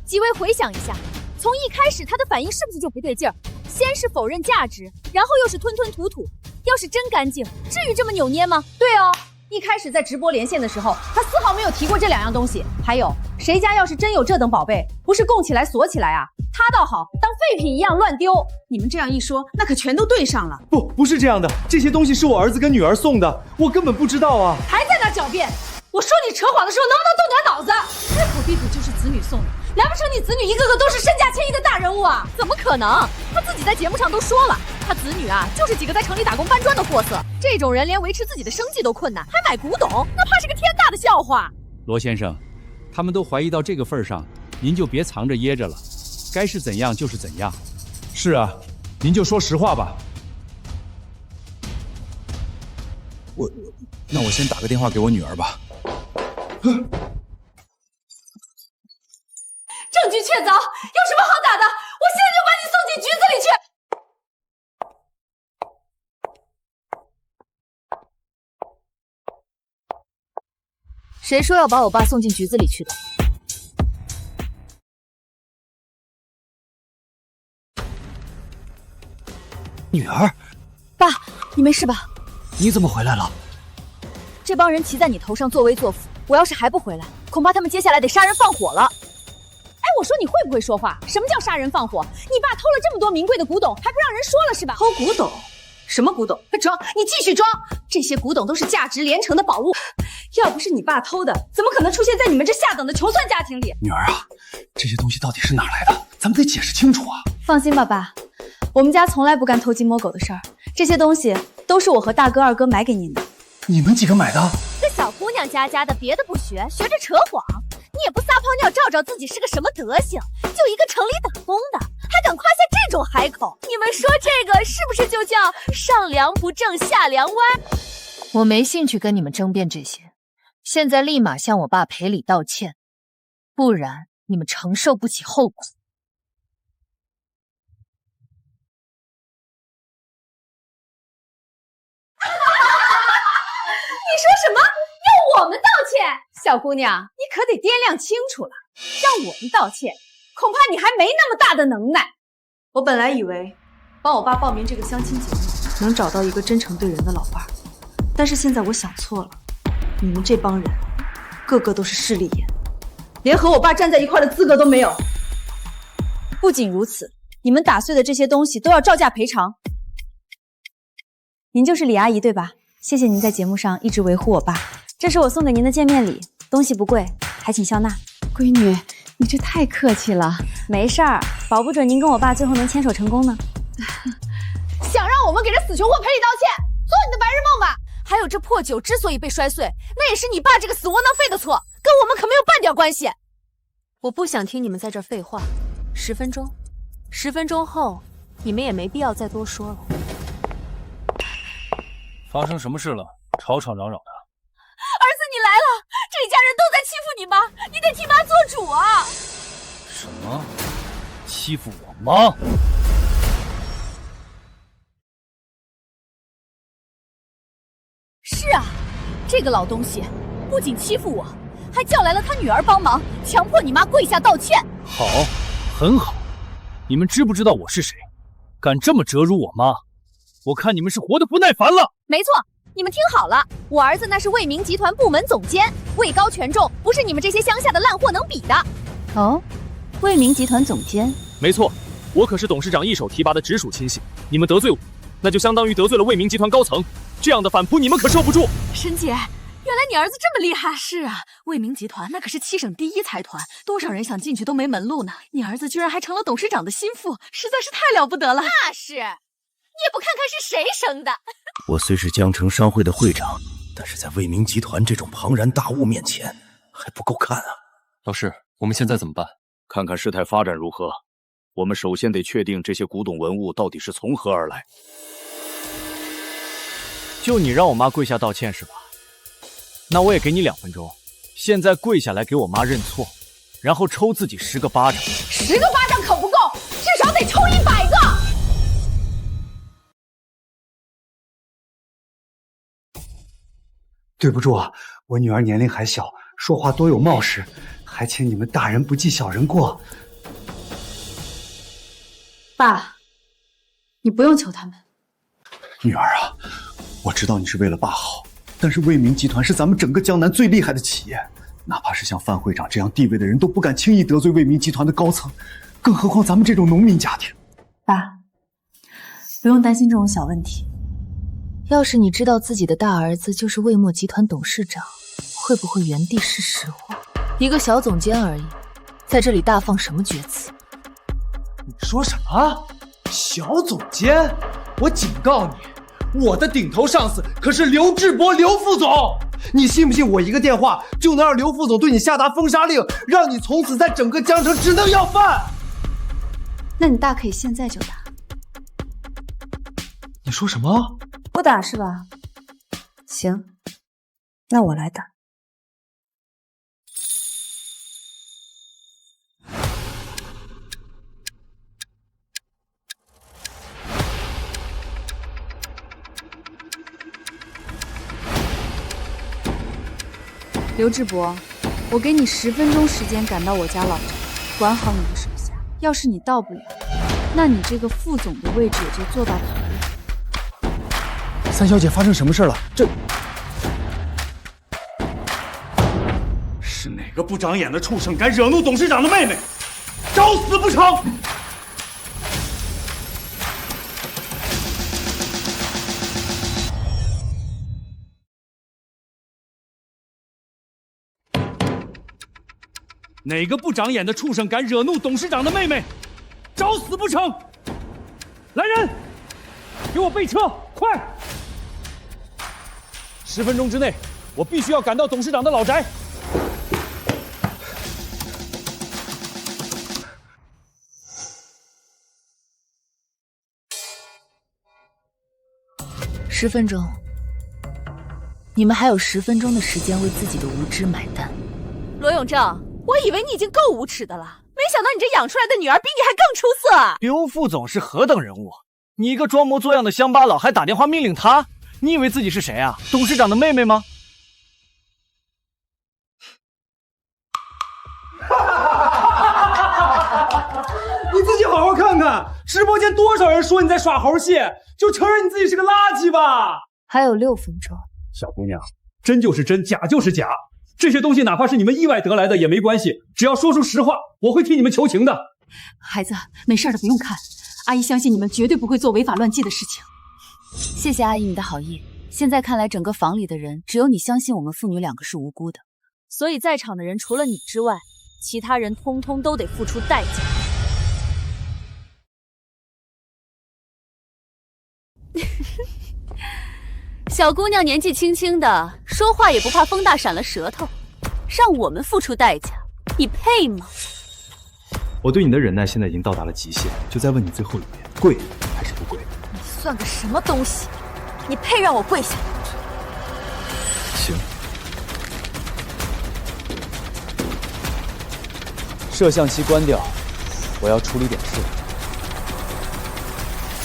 几位回想一下，从一开始他的反应是不是就不对劲儿？先是否认价值，然后又是吞吞吐吐。要是真干净，至于这么扭捏吗？对哦，一开始在直播连线的时候，他丝毫没有提过这2样东西。还有，谁家要是真有这等宝贝，不是供起来锁起来啊？他倒好，当废品一样乱丢。你们这样一说，那可全都对上了。不是这样的，这些东西是我儿子跟女儿送的，我根本不知道啊！还在那狡辩！我说你扯谎的时候能不能动点脑子？开口闭口就是子女送的，难不成你子女一个个都是身价千亿的大人物啊？怎么可能？他自己在节目上都说了，他子女啊就是几个在城里打工搬砖的货色，这种人连维持自己的生计都困难，还买古董，那怕是个天大的笑话。罗先生，他们都怀疑到这个份上，您就别藏着掖着了，该是怎样就是怎样。是啊，您就说实话吧。那我先打个电话给我女儿吧。证据确凿，有什么好打的？我现在就把你送进局子里去！谁说要把我爸送进局子里去的？女儿，爸，你没事吧？你怎么回来了？这帮人骑在你头上作威作福，我要是还不回来，恐怕他们接下来得杀人放火了。哎，我说你会不会说话？什么叫杀人放火？你爸偷了这么多名贵的古董，还不让人说了是吧？偷古董？什么古董？装！你继续装！这些古董都是价值连城的宝物，要不是你爸偷的，怎么可能出现在你们这下等的穷酸家庭里？女儿啊，这些东西到底是哪来的？咱们得解释清楚啊！放心吧，爸，我们家从来不干偷鸡摸狗的事儿，这些东西都是我和大哥、二哥买给您的。你们几个买的？这小姑娘家的别的不学，学着扯谎，你也不撒泡尿照照自己是个什么德行？就一个城里打工的，还敢夸下这种海口？你们说这个是不是就叫上梁不正下梁歪？我没兴趣跟你们争辩这些，现在立马向我爸赔礼道歉，不然你们承受不起后果。你说什么？要我们道歉？小姑娘，你可得掂量清楚了。让我们道歉，恐怕你还没那么大的能耐。我本来以为帮我爸报名这个相亲节目能找到一个真诚对人的老伴儿，但是现在我想错了。你们这帮人个个都是势利眼，连和我爸站在一块的资格都没有。不仅如此，你们打碎的这些东西都要照价赔偿。您就是李阿姨对吧？谢谢您在节目上一直维护我爸，这是我送给您的见面礼，东西不贵，还请笑纳。闺女，你这太客气了。没事儿，保不准您跟我爸最后能牵手成功呢。想让我们给这死穷货赔礼道歉，做你的白日梦吧。还有这破酒之所以被摔碎，那也是你爸这个死窝囊废的错，跟我们可没有半点关系。我不想听你们在这儿废话，10分钟，10分钟后你们也没必要再多说了。发生什么事了？吵吵嚷嚷的。儿子，你来了！这一家人都在欺负你妈，你得替妈做主啊！什么？欺负我妈？是啊，这个老东西不仅欺负我，还叫来了他女儿帮忙，强迫你妈跪下道歉。好，很好。你们知不知道我是谁？敢这么折辱我妈，我看你们是活得不耐烦了。没错，你们听好了，我儿子那是卫明集团部门总监，位高权重，不是你们这些乡下的烂货能比的。哦，卫明集团总监？没错，我可是董事长一手提拔的直属亲信，你们得罪我，那就相当于得罪了卫明集团高层，这样的反扑你们可受不住。沈姐，原来你儿子这么厉害。是啊，卫明集团那可是7省第1财团，多少人想进去都没门路呢。你儿子居然还成了董事长的心腹，实在是太了不得了。那是，你也不看看是谁生的。我虽是江城商会的会长，但是在卫明集团这种庞然大物面前，还不够看啊！老师，我们现在怎么办？看看事态发展如何。我们首先得确定这些古董文物到底是从何而来。就你让我妈跪下道歉是吧？那我也给你2分钟，现在跪下来给我妈认错，然后抽自己10个巴掌。10个巴掌可不够，至少得抽100个。对不住啊，我女儿年龄还小，说话多有冒失，还请你们大人不计小人过。爸，你不用求他们。女儿啊，我知道你是为了爸好，但是卫明集团是咱们整个江南最厉害的企业，哪怕是像范会长这样地位的人都不敢轻易得罪卫明集团的高层，更何况咱们这种农民家庭。爸，不用担心这种小问题。要是你知道自己的大儿子就是卫墨集团董事长，会不会原地是实话？一个小总监而已，在这里大放什么厥词？你说什么？小总监？我警告你，我的顶头上司可是刘志博刘副总，你信不信我一个电话就能让刘副总对你下达封杀令，让你从此在整个江城只能要饭？那你大可以现在就打。你说什么？不打是吧？行，那我来打。刘志博，我给你10分钟时间赶到我家老宅，管好你的手下。要是你到不了，那你这个副总的位置也就做到头了。三小姐，发生什么事了？这是哪个不长眼的畜生敢惹怒董事长的妹妹？找死不成？哪个不长眼的畜生敢惹怒董事长的妹妹？找死不成？来人，给我备车，快！10分钟之内，我必须要赶到董事长的老宅。10分钟，你们还有10分钟的时间为自己的无知买单。罗永正，我以为你已经够无耻的了，没想到你这养出来的女儿比你还更出色。刘副总是何等人物？你一个装模作样的乡巴佬，还打电话命令他？你以为自己是谁啊？董事长的妹妹吗？你自己好好看看，直播间多少人说你在耍猴戏，就承认你自己是个垃圾吧。还有6分钟。小姑娘，真就是真，假就是假，这些东西哪怕是你们意外得来的也没关系，只要说出实话，我会替你们求情的。孩子，没事的，不用看。阿姨相信你们绝对不会做违法乱纪的事情。谢谢阿姨你的好意。现在看来，整个房里的人只有你相信我们父女2个是无辜的，所以在场的人除了你之外，其他人通通都得付出代价。小姑娘年纪轻轻的，说话也不怕风大闪了舌头，让我们付出代价，你配吗？我对你的忍耐现在已经到达了极限，就再问你最后一遍，跪还是不跪？你算个什么东西？你配让我跪下？行。摄像机关掉，我要处理点事。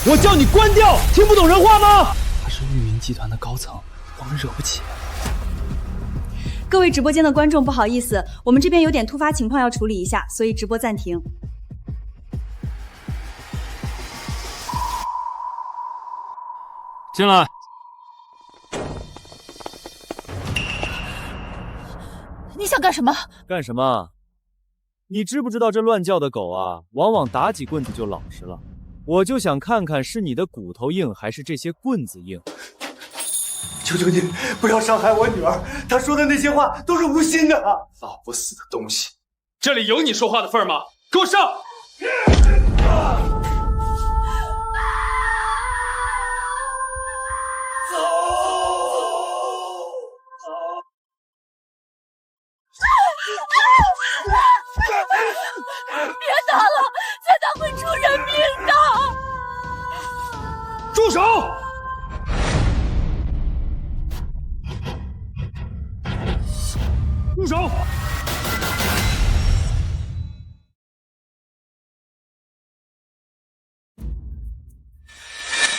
我叫你关掉，听不懂人话吗？他是域名集团的高层，我们惹不起。各位直播间的观众，不好意思，我们这边有点突发情况要处理一下，所以直播暂停。进来。你想干什么？干什么？你知不知道这乱叫的狗啊，往往打几棍子就老实了。我就想看看是你的骨头硬，还是这些棍子硬。求求你不要伤害我女儿，她说的那些话都是无心的。老不死的东西，这里有你说话的份吗？给我上！别打了，再打会出人命的！住手！住手！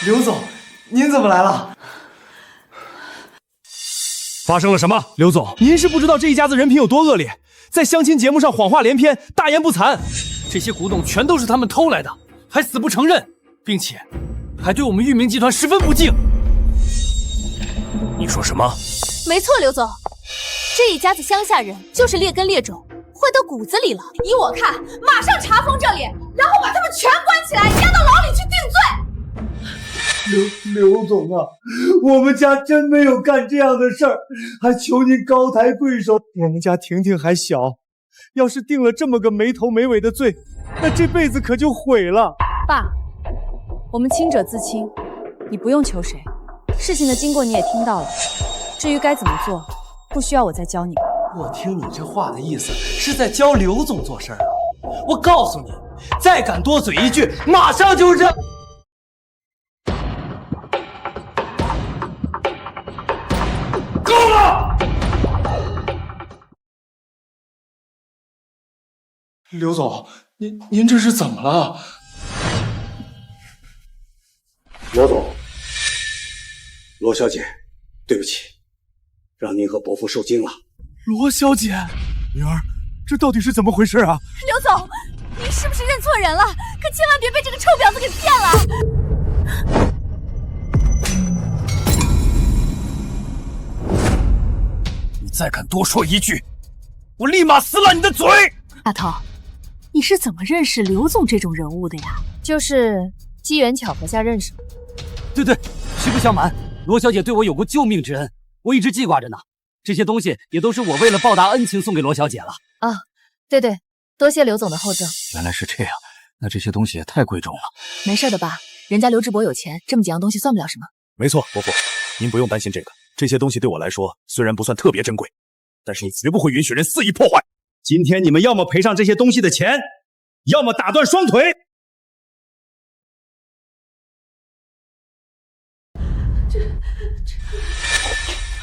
刘总，您怎么来了？发生了什么？刘总，您是不知道这一家子人品有多恶劣，在相亲节目上谎话连篇，大言不惭。这些古董全都是他们偷来的，还死不承认，并且还对我们裕民集团十分不敬。你说什么？没错，刘总，这一家子乡下人就是劣根劣种，坏到骨子里了。依我看，马上查封这里，然后把他们全关起来，押到牢里去定罪。刘总啊，我们家真没有干这样的事儿，还求您高抬贵手。我们家婷婷还小，要是定了这么个没头没尾的罪，那这辈子可就毁了。爸，我们清者自清，你不用求谁。事情的经过你也听到了，至于该怎么做，不需要我再教你。我听你这话的意思是在教刘总做事啊！我告诉你，再敢多嘴一句，马上就扔。够了！刘总，您这是怎么了？罗总，罗小姐，对不起，让您和伯父受惊了。罗小姐，女儿，这到底是怎么回事啊？刘总，您是不是认错人了？可千万别被这个臭婊子给骗了！你再敢多说一句，我立马撕烂你的嘴！大头，你是怎么认识刘总这种人物的呀？就是机缘巧合下认识。对，实不相瞒，罗小姐对我有过救命之恩，我一直记挂着呢。这些东西也都是我为了报答恩情送给罗小姐了。啊，对，多谢刘总的厚赠。原来是这样，那这些东西也太贵重了。没事的吧？人家刘志博有钱，这么几样东西算不了什么。没错，伯父，您不用担心这个。这些东西对我来说虽然不算特别珍贵，但是你绝不会允许人肆意破坏。今天你们要么赔上这些东西的钱，要么打断双腿。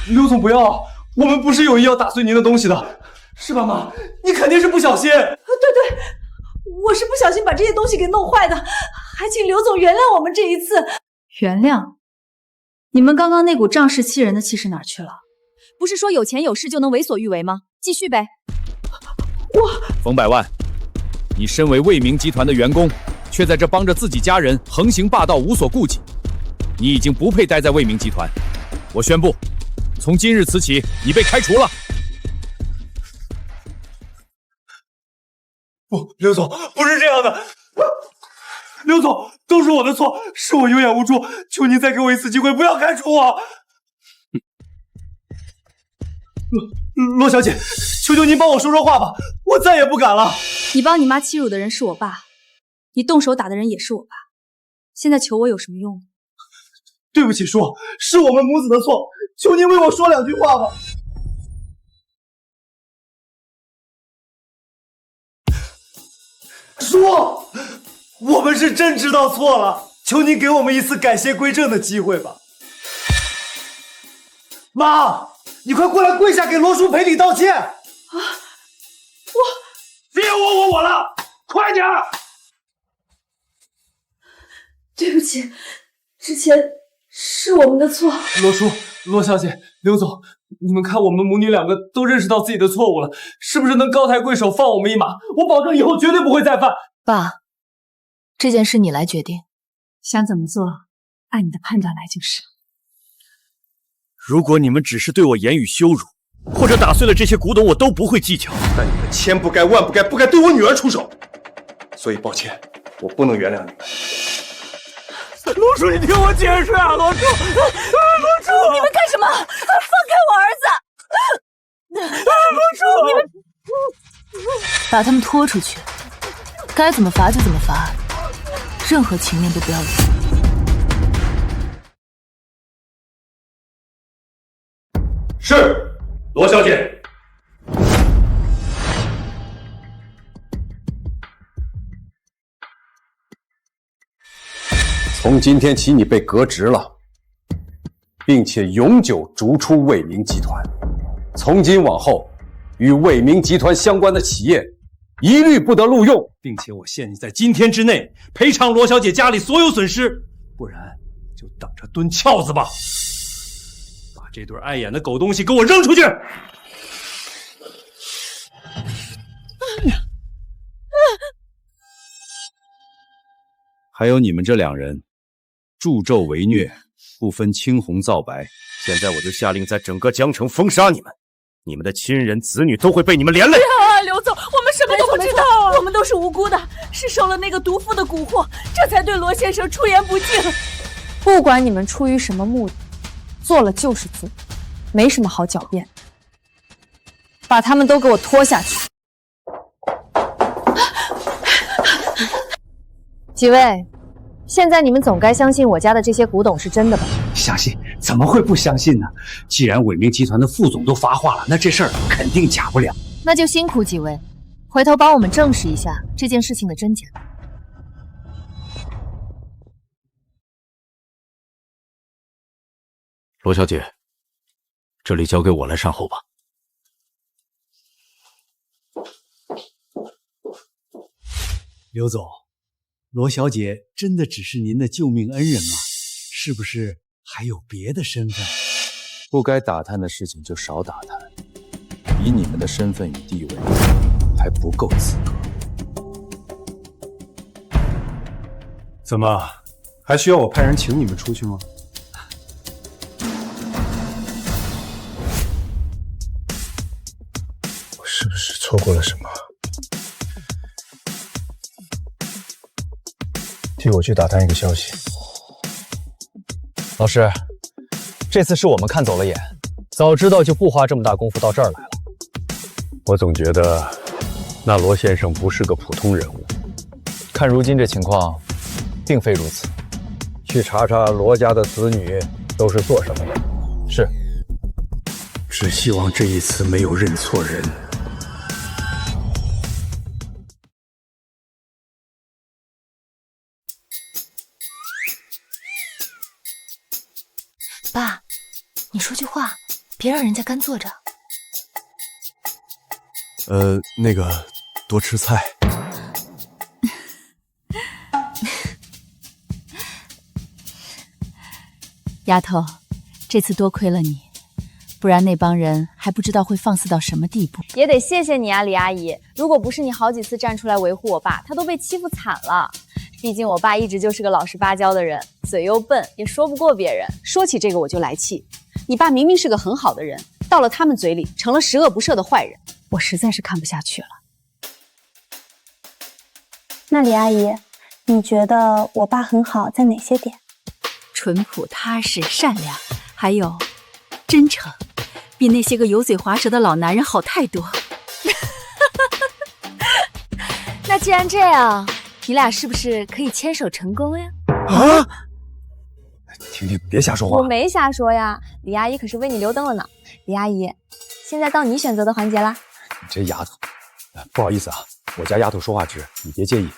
刘总不要，我们不是有意要打碎您的东西的，是吧，妈？你肯定是不小心。对，我是不小心把这些东西给弄坏的，还请刘总原谅我们这一次。原谅？你们刚刚那股仗势欺人的气势哪儿去了？不是说有钱有势就能为所欲为吗？继续呗。冯百万，你身为卫明集团的员工，却在这帮着自己家人横行霸道，无所顾忌，你已经不配待在卫明集团。我宣布，从今日此起，你被开除了。不，刘总，不是这样的。刘总，都是我的错，是我有眼无珠，求您再给我一次机会，不要开除我。罗小姐，求求您帮我说说话吧，我再也不敢了。你帮你妈欺辱的人是我爸，你动手打的人也是我爸，现在求我有什么用？对不起，叔，是我们母子的错，求您为我说两句话吧。叔，我们是真知道错了，求您给我们一次改邪归正的机会吧。妈，你快过来跪下给罗叔赔礼道歉！啊，别我了，快点！对不起，之前是我们的错。罗叔、罗小姐、刘总，你们看我们母女两个都认识到自己的错误了，是不是能高抬贵手放我们一马？我保证以后绝对不会再犯。爸，这件事你来决定，想怎么做，按你的判断来就是。如果你们只是对我言语羞辱，或者打碎了这些古董，我都不会计较。但你们千不该万不该，不该对我女儿出手。所以抱歉，我不能原谅你们。罗叔，你听我解释啊，罗叔，罗叔，你们干什么？放开我儿子！罗叔，你们把他们拖出去，该怎么罚就怎么罚，任何情面都不要有。是，罗小姐。从今天起，你被革职了，并且永久逐出卫明集团。从今往后，与卫明集团相关的企业一律不得录用，并且我限你在今天之内赔偿罗小姐家里所有损失，不然就等着蹲翘子吧！把这对碍眼的狗东西给我扔出去！还有你们这2人，助纣为虐，不分青红皂白。现在我就下令在整个江城封杀你们，你们的亲人子女都会被你们连累。刘总，我们什么都不知道啊，我们都是无辜的，是受了那个毒妇的蛊惑，这才对罗先生出言不敬。不管你们出于什么目的，做了就是做，没什么好狡辩。把他们都给我拖下去。几位，现在你们总该相信我家的这些古董是真的吧？相信，怎么会不相信呢？既然伟明集团的副总都发话了，那这事儿肯定假不了。那就辛苦几位，回头帮我们证实一下这件事情的真假。罗小姐，这里交给我来善后吧。刘总，罗小姐真的只是您的救命恩人吗？是不是还有别的身份？不该打探的事情就少打探，以你们的身份与地位，还不够资格。怎么，还需要我派人请你们出去吗？我是不是错过了什么？替我去打探一个消息。老师，这次是我们看走了眼，早知道就不花这么大功夫到这儿来了。我总觉得那罗先生不是个普通人物。看如今这情况，并非如此。去查查罗家的子女都是做什么的。是。只希望这一次没有认错人。爸，你说句话，别让人家干坐着。那个，多吃菜。丫头，这次多亏了你，不然那帮人还不知道会放肆到什么地步。也得谢谢你啊，李阿姨。如果不是你好几次站出来维护我爸，他都被欺负惨了。毕竟我爸一直就是个老实巴交的人，嘴又笨，也说不过别人。说起这个我就来气，你爸明明是个很好的人，到了他们嘴里成了十恶不赦的坏人，我实在是看不下去了。那李阿姨，你觉得我爸很好在哪些点？淳朴、踏实、善良，还有真诚，比那些个油嘴滑舌的老男人好太多。那既然这样，你俩是不是可以牵手成功呀？啊！婷婷，别瞎说话。我没瞎说呀，李阿姨可是为你留灯了呢。李阿姨，现在到你选择的环节啦。你这丫头，不好意思啊，我家丫头说话直，你别介意。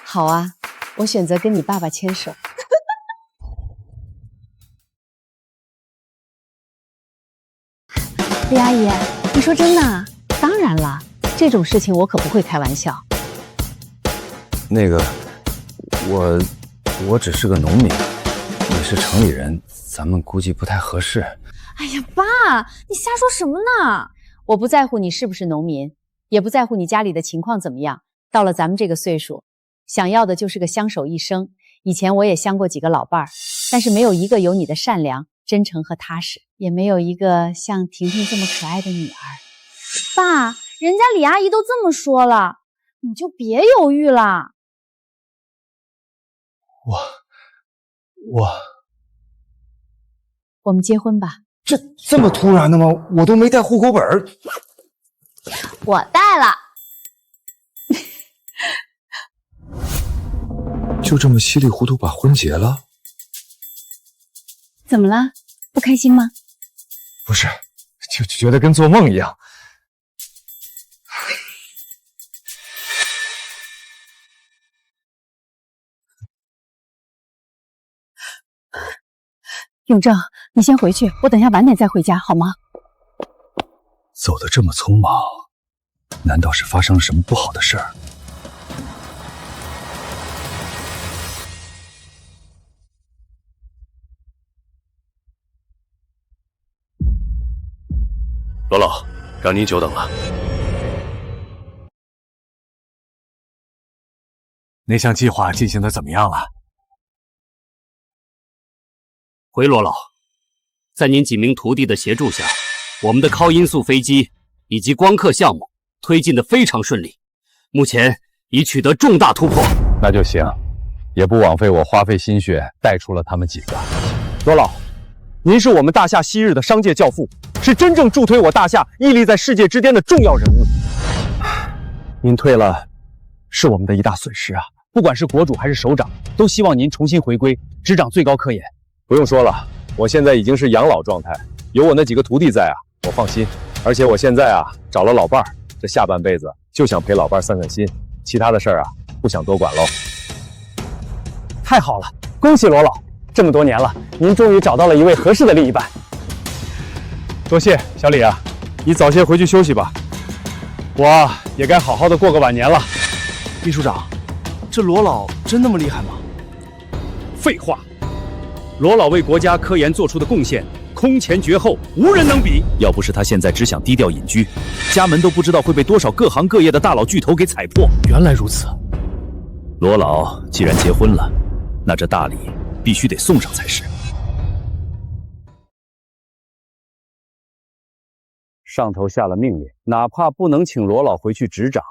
好啊，我选择跟你爸爸牵手。李阿姨，你说真的啊？当然了，这种事情我可不会开玩笑。那个，我只是个农民，你是城里人，咱们估计不太合适。哎呀，爸，你瞎说什么呢？我不在乎你是不是农民，也不在乎你家里的情况怎么样。到了咱们这个岁数，想要的就是个相守一生。以前我也相过几个老伴儿，但是没有一个有你的善良，真诚和踏实，也没有一个像婷婷这么可爱的女儿。爸，人家李阿姨都这么说了，你就别犹豫了。我们结婚吧。这么突然的吗？我都没带户口本。我带了。就这么稀里糊涂把婚结了？怎么了？不开心吗？不是，就觉得跟做梦一样。永正，你先回去，我等下晚点再回家，好吗？走得这么匆忙，难道是发生了什么不好的事儿？罗老，让您久等了。那项计划进行的怎么样了？回罗老，在您几名徒弟的协助下，我们的超音速飞机以及光刻项目推进的非常顺利，目前已取得重大突破。那就行，也不枉费我花费心血带出了他们几个。罗老，您是我们大夏昔日的商界教父，是真正助推我大夏屹立在世界之巅的重要人物。您退了，是我们的一大损失啊！不管是国主还是首长，都希望您重新回归，执掌最高科研。不用说了，我现在已经是养老状态，有我那几个徒弟在啊，我放心。而且我现在啊找了老伴儿，这下半辈子就想陪老伴儿散散心，其他的事儿啊不想多管喽。太好了，恭喜罗老！这么多年了，您终于找到了一位合适的另一半。多谢小李啊，你早些回去休息吧，我也该好好的过个晚年了。秘书长，这罗老真那么厉害吗？废话，罗老为国家科研做出的贡献空前绝后，无人能比。要不是他现在只想低调隐居，家门都不知道会被多少各行各业的大佬巨头给踩破。原来如此，罗老既然结婚了，那这大礼必须得送上才是。上头下了命令，哪怕不能请罗老回去执掌，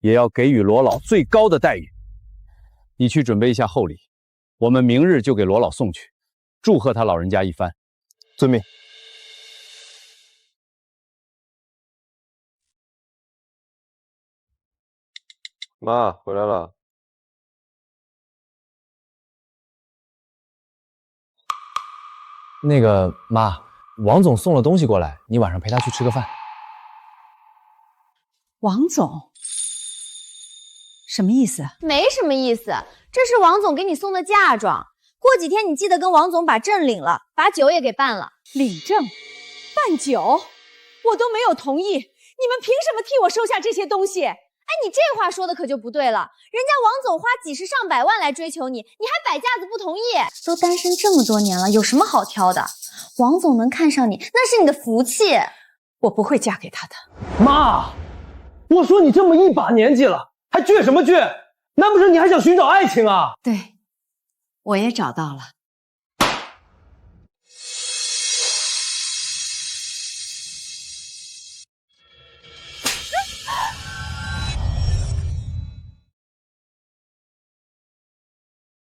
也要给予罗老最高的待遇。你去准备一下厚礼，我们明日就给罗老送去，祝贺他老人家一番。遵命。妈，回来了。那个妈，王总送了东西过来，你晚上陪他去吃个饭。王总，什么意思？没什么意思，这是王总给你送的嫁妆。过几天你记得跟王总把证领了，把酒也给办了。领证、办酒，我都没有同意，你们凭什么替我收下这些东西？哎，你这话说的可就不对了，人家王总花几十上百万来追求你，你还摆架子不同意。都单身这么多年了，有什么好挑的？王总能看上你，那是你的福气。我不会嫁给他的。妈，我说你这么一把年纪了，还倔什么倔？难不成你还想寻找爱情啊？对，我也找到了。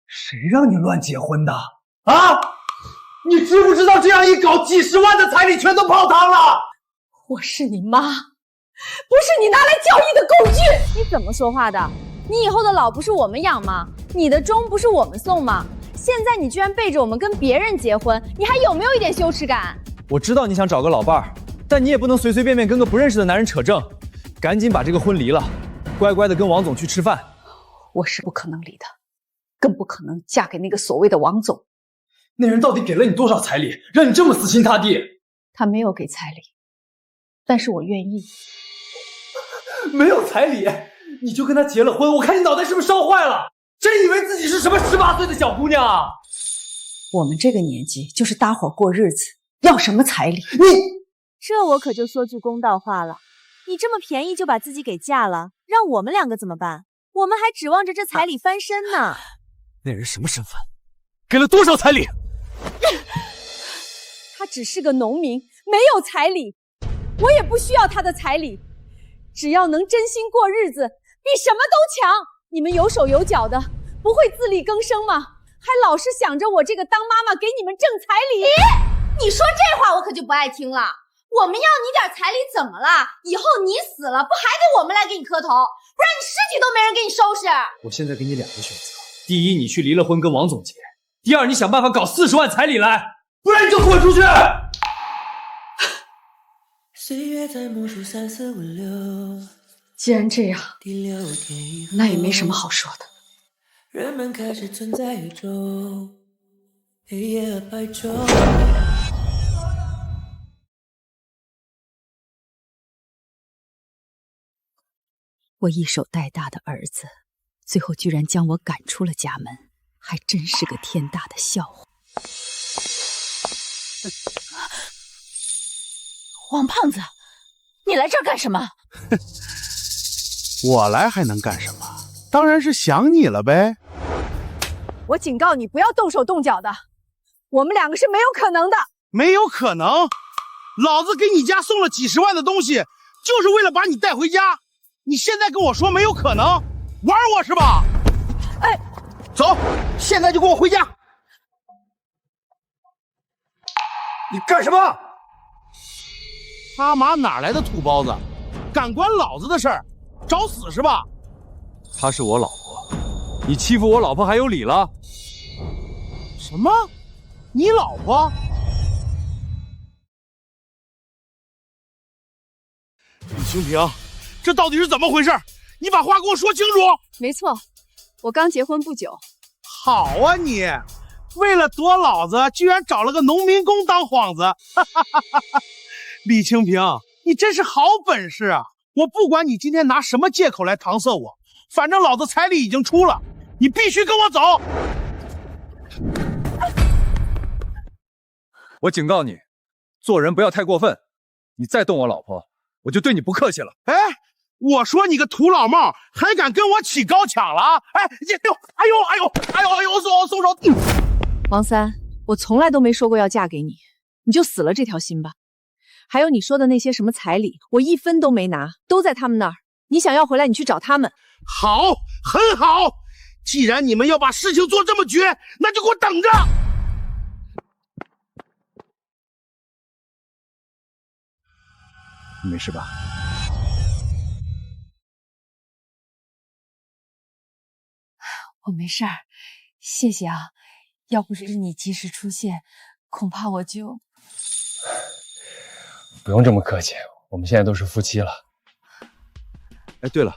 谁让你乱结婚的啊？你知不知道这样一搞，几十万的彩礼全都泡汤了？我是你妈，不是你拿来交易的工具。你怎么说话的？你以后的老不是我们养吗？你的钟不是我们送吗？现在你居然背着我们跟别人结婚，你还有没有一点羞耻感？我知道你想找个老伴儿，但你也不能随随便便跟个不认识的男人扯证，赶紧把这个婚离了，乖乖的跟王总去吃饭。我是不可能离的，更不可能嫁给那个所谓的王总。那人到底给了你多少彩礼，让你这么死心塌地？他没有给彩礼，但是我愿意。没有彩礼，你就跟他结了婚？我看你脑袋是不是烧坏了？真以为自己是什么18岁的小姑娘啊？我们这个年纪就是搭伙过日子，要什么彩礼？这我可就说句公道话了，你这么便宜就把自己给嫁了，让我们两个怎么办？我们还指望着这彩礼翻身呢。那人什么身份？给了多少彩礼？他只是个农民，没有彩礼，我也不需要他的彩礼，只要能真心过日子，比什么都强。你们有手有脚的，不会自力更生吗？还老是想着我这个当妈妈给你们挣彩礼。你说这话我可就不爱听了。我们要你点彩礼怎么了？以后你死了，不还得我们来给你磕头？不然你尸体都没人给你收拾。我现在给你2个选择：第一，你去离了婚跟王总结；第二，你想办法搞40万彩礼来，不然你就滚出去！既然这样，那也没什么好说的。人们开始存在宇宙，黑夜和白昼。我一手带大的儿子，最后居然将我赶出了家门，还真是个天大的笑话。王胖子，你来这儿干什么？我来还能干什么？当然是想你了呗。我警告你，不要动手动脚的，我们2个是没有可能的。没有可能，老子给你家送了几10万的东西，就是为了把你带回家。你现在跟我说没有可能，玩我是吧？哎，走，现在就跟我回家。你干什么？他妈哪来的土包子，敢管老子的事儿，找死是吧？她是我老婆，你欺负我老婆还有理了？什么？你老婆？李清平，这到底是怎么回事？你把话给我说清楚。没错，我刚结婚不久。好啊你，为了躲老子，居然找了个农民工当幌子。李清平，你真是好本事啊！我不管你今天拿什么借口来搪塞我，反正老子彩礼已经出了，你必须跟我走。我警告你，做人不要太过分，你再动我老婆，我就对你不客气了。哎，我说你个土老帽，还敢跟我起高抢了啊！哎呦，松手！王三，我从来都没说过要嫁给你，你就死了这条心吧。还有你说的那些什么彩礼，我1分都没拿，都在他们那儿。你想要回来，你去找他们。好，很好。既然你们要把事情做这么绝，那就给我等着。你没事吧？我没事儿，谢谢啊。要不是你及时出现，恐怕我就……不用这么客气，我们现在都是夫妻了。哎，对了，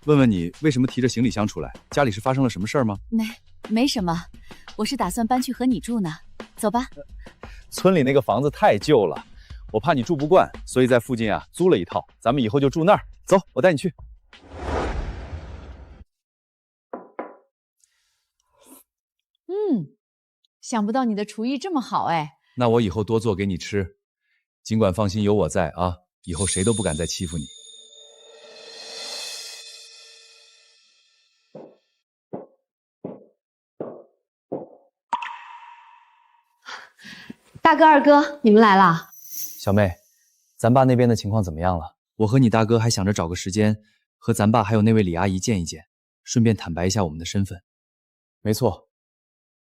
问问你为什么提着行李箱出来？家里是发生了什么事儿吗？没什么，我是打算搬去和你住呢。走吧。村里那个房子太旧了，我怕你住不惯，所以在附近啊租了一套，咱们以后就住那儿。走，我带你去。想不到你的厨艺这么好哎。那我以后多做给你吃，尽管放心有我在啊，以后谁都不敢再欺负你。大哥、二哥，你们来啦？小妹，咱爸那边的情况怎么样了？我和你大哥还想着找个时间和咱爸还有那位李阿姨见一见，顺便坦白一下我们的身份。没错，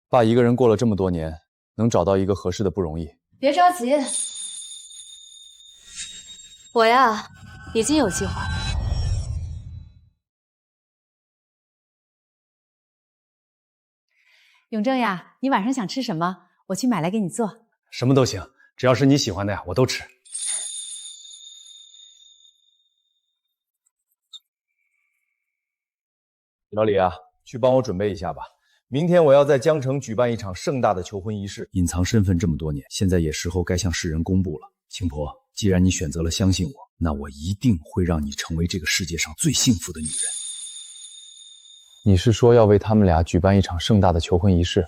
爸一个人过了这么多年，能找到一个合适的不容易。别着急，我呀已经有计划了。永正呀，你晚上想吃什么？我去买来给你做。什么都行，只要是你喜欢的呀，我都吃。老李啊，去帮我准备一下吧。明天我要在江城举办一场盛大的求婚仪式。隐藏身份这么多年，现在也时候该向世人公布了。青婆，既然你选择了相信我，那我一定会让你成为这个世界上最幸福的女人。你是说要为他们俩举办一场盛大的求婚仪式？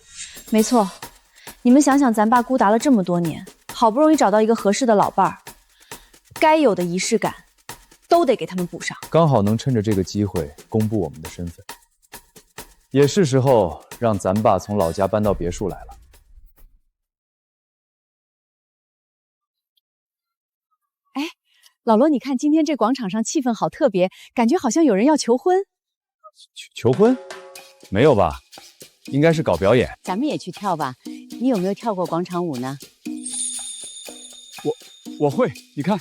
没错，你们想想，咱爸孤达了这么多年，好不容易找到一个合适的老伴儿，该有的仪式感都得给他们补上。刚好能趁着这个机会公布我们的身份，也是时候让咱爸从老家搬到别墅来了。老罗，你看今天这广场上气氛好特别，感觉好像有人要求婚。求婚？没有吧？应该是搞表演。咱们也去跳吧。你有没有跳过广场舞呢？我会，你看。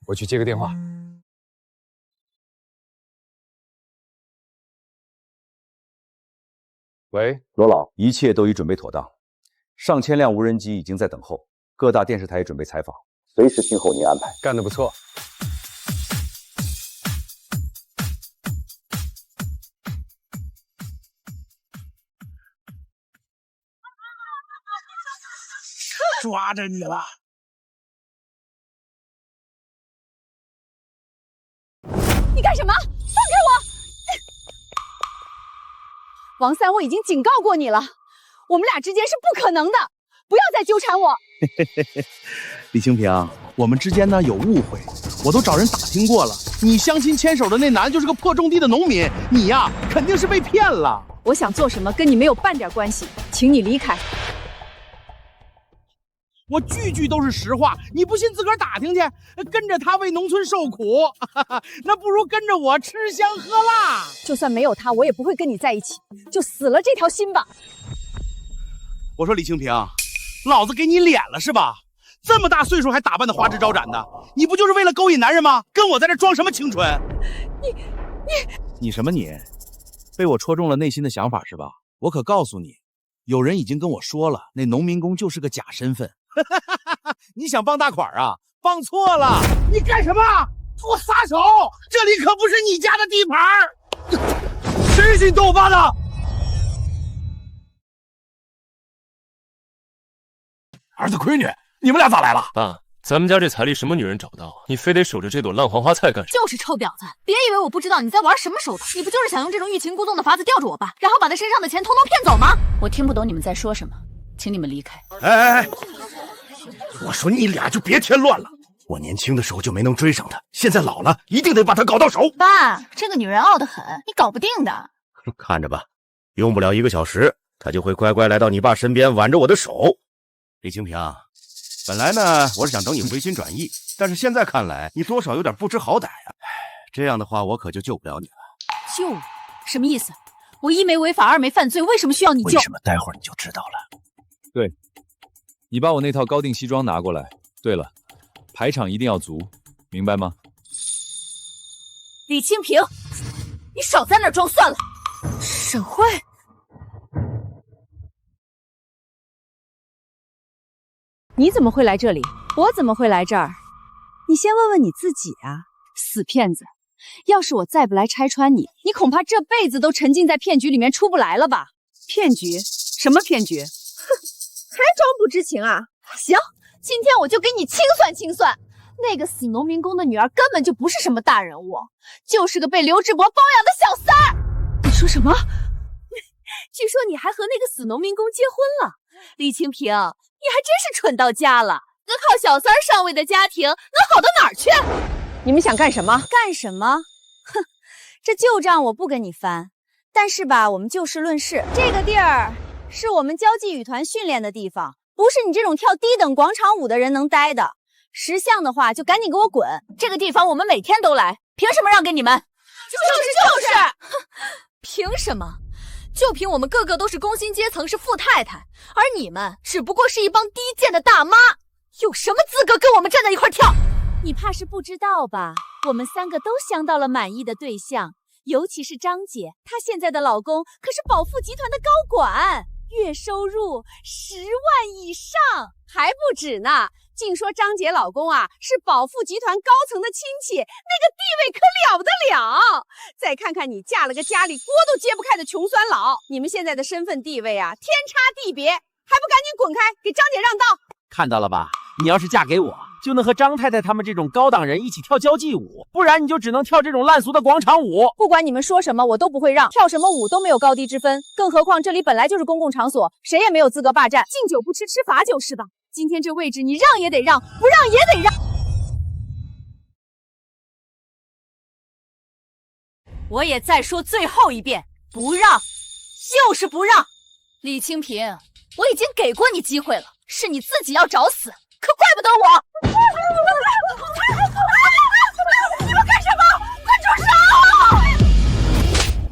我去接个电话。喂，罗老，一切都已准备妥当，上千辆无人机已经在等候，各大电视台也准备采访，随时听候您安排。干得不错。抓着你了！你干什么？放开我！王三，我已经警告过你了，我们俩之间是不可能的，不要再纠缠我。李清平，我们之间呢有误会，我都找人打听过了，你相亲牵手的那男的就是个破种地的农民，你呀肯定是被骗了。我想做什么跟你没有半点关系，请你离开。我句句都是实话，你不信自个儿打听去，跟着他为农村受苦，那不如跟着我吃香喝辣。就算没有他，我也不会跟你在一起，就死了这条心吧。我说李清平，老子给你脸了是吧？这么大岁数还打扮的花枝招展的，你不就是为了勾引男人吗？跟我在这装什么清纯？你什么你？被我戳中了内心的想法是吧？我可告诉你，有人已经跟我说了，那农民工就是个假身份。你想傍大款啊？傍错了！你干什么？给我撒手！这里可不是你家的地盘！谁是你逗我爸的？儿子闺女，你们俩咋来了？爸，咱们家这彩礼什么女人找不到啊？你非得守着这朵烂黄花菜干什么？就是臭婊子！别以为我不知道你在玩什么手段，你不就是想用这种欲擒故纵的法子吊着我爸，然后把他身上的钱统统骗走吗？我听不懂你们在说什么，请你们离开。哎！我说你俩就别添乱了。我年轻的时候就没能追上她，现在老了一定得把她搞到手。爸，这个女人傲得很，你搞不定的。看着吧，用不了1个小时，她就会乖乖来到你爸身边，挽着我的手。李清平，本来呢，我是想等你回心转意，但是现在看来，你多少有点不知好歹啊。这样的话，我可就救不了你了。救我？什么意思？我一没违法，二没犯罪，为什么需要你救？为什么？待会儿你就知道了。对，你把我那套高定西装拿过来。对了，排场一定要足，明白吗？李清平，你少在那儿装算了。沈慧。你怎么会来这里？我怎么会来这儿？你先问问你自己啊，死骗子！要是我再不来拆穿你，你恐怕这辈子都沉浸在骗局里面出不来了吧？骗局？什么骗局？哼，还装不知情啊？行，今天我就给你清算清算。那个死农民工的女儿根本就不是什么大人物，就是个被刘志博包养的小三儿。你说什么？据说你还和那个死农民工结婚了，李清平，你还真是蠢到家了。个靠小三儿上位的家庭能好到哪儿去？你们想干什么？干什么？哼，这旧账我不跟你翻。但是吧，我们就事论事，这个地儿是我们交际语团训练的地方，不是你这种跳低等广场舞的人能待的。识相的话，就赶紧给我滚！这个地方我们每天都来，凭什么让给你们？就是，哼，凭什么？就凭我们个个都是工薪阶层，是富太太，而你们只不过是一帮低贱的大妈，有什么资格跟我们站在一块跳？你怕是不知道吧？我们3个都相到了满意的对象，尤其是张姐，她现在的老公可是宝富集团的高管，月收入10万以上，还不止呢。净说张姐老公啊是宝富集团高层的亲戚，那个地位可了不得了。再看看你嫁了个家里锅都揭不开的穷酸佬，你们现在的身份地位啊天差地别，还不赶紧滚开，给张姐让道！看到了吧？你要是嫁给我，就能和张太太他们这种高档人一起跳交际舞，不然你就只能跳这种烂俗的广场舞。不管你们说什么，我都不会让，跳什么舞都没有高低之分。更何况这里本来就是公共场所，谁也没有资格霸占。敬酒不吃吃罚酒是吧？今天这位置你让也得让，不让也得让。我也再说最后一遍，不让就是不让。李清平，我已经给过你机会了，是你自己要找死，可怪不得我。你们干什么？快住手！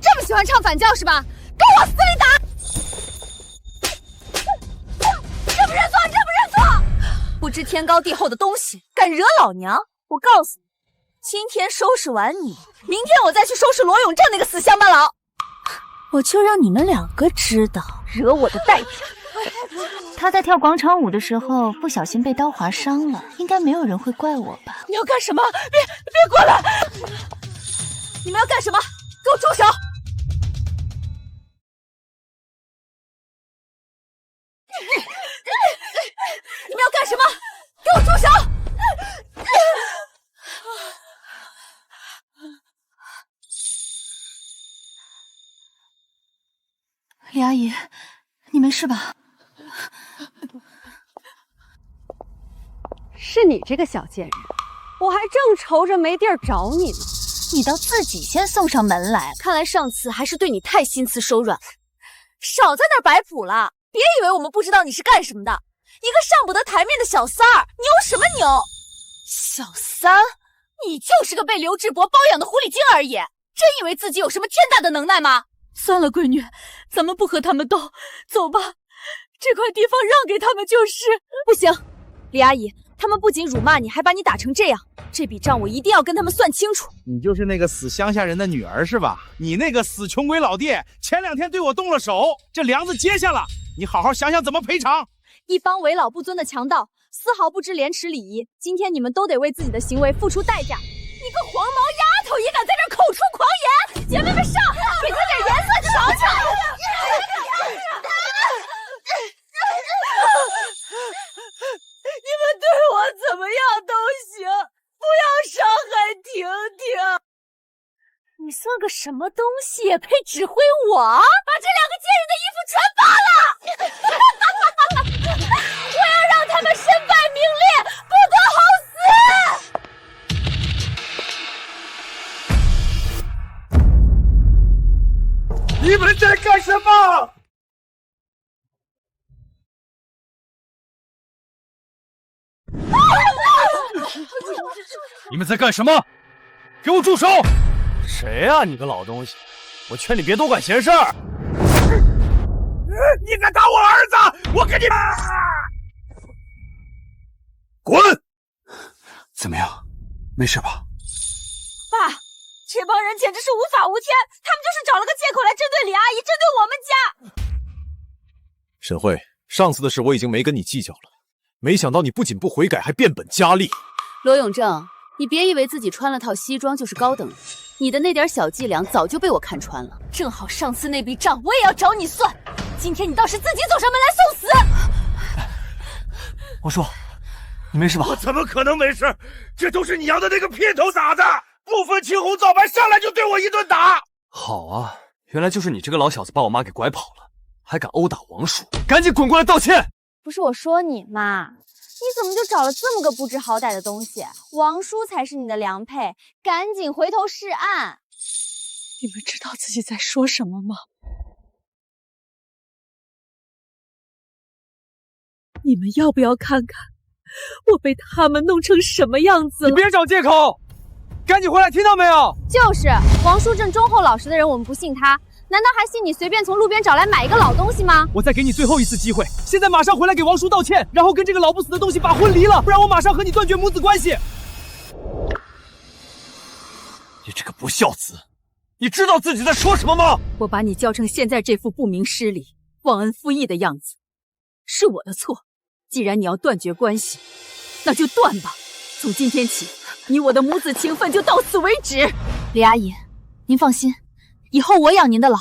这么喜欢唱反调是吧？跟我死里打！认不认错？认不认错？不知天高地厚的东西，敢惹老娘！我告诉你，今天收拾完你，明天我再去收拾罗永正那个死乡巴佬。我就让你们两个知道惹我的代价。他在跳广场舞的时候不小心被刀划伤了，应该没有人会怪我吧？你要干什么？别过来！你们要干什么？给我住手！你们要干什么？给我住手！李阿姨，你没事吧？是你这个小贱人，我还正愁着没地儿找你呢，你倒自己先送上门来。看来上次还是对你太心慈手软了，少在那儿摆谱了！别以为我们不知道你是干什么的，一个上不得台面的小三儿，牛什么牛？小三，你就是个被刘志博包养的狐狸精而已，真以为自己有什么天大的能耐吗？算了，闺女，咱们不和他们斗，走吧，这块地方让给他们就是。不行，李阿姨，他们不仅辱骂你，还把你打成这样，这笔账我一定要跟他们算清楚。你就是那个死乡下人的女儿是吧？你那个死穷鬼老爹，前2天对我动了手，这梁子结下了，你好好想想怎么赔偿。一帮为老不尊的强盗，丝毫不知廉耻礼仪，今天你们都得为自己的行为付出代价。你个黄毛丫头也敢在这口出狂言！姐妹们上，给他点颜色瞧瞧！你们对我怎么样都行，不要伤害婷婷。你算个什么东西，也配指挥我？把这2个贱人的衣服全扒了！我要让他们身败名裂，不得好死！你们在干什么？你们在干什么？给我住手！谁呀、你个老东西！我劝你别多管闲事儿。你敢打我儿子，我跟你滚！怎么样？没事吧？爸，这帮人简直是无法无天，他们就是找了个借口来针对李阿姨，针对我们家。沈慧，上次的事我已经没跟你计较了，没想到你不仅不悔改，还变本加厉。罗永正，你别以为自己穿了套西装就是高等人，你的那点小伎俩早就被我看穿了。正好上次那笔账我也要找你算，今天你倒是自己走上门来送死。王叔，你没事吧？我怎么可能没事？这都是你要的那个姘头傻子，不分青红皂白，上来就对我一顿打。好啊，原来就是你这个老小子把我妈给拐跑了，还敢殴打王叔，赶紧滚过来道歉！不是我说你嘛，你怎么就找了这么个不知好歹的东西？王叔才是你的良配，赶紧回头是岸。你们知道自己在说什么吗？你们要不要看看我被他们弄成什么样子了？你别找借口，赶紧回来，听到没有？就是王叔正忠厚老实的人，我们不信他，难道还信你随便从路边找来买一个老东西吗？我再给你最后一次机会，现在马上回来给王叔道歉，然后跟这个老不死的东西把婚离了，不然我马上和你断绝母子关系。你这个不孝子，你知道自己在说什么吗？我把你教成现在这副不明失礼、忘恩负义的样子，是我的错。既然你要断绝关系，那就断吧。从今天起，你我的母子情分就到此为止。李阿姨，您放心，以后我养您的老。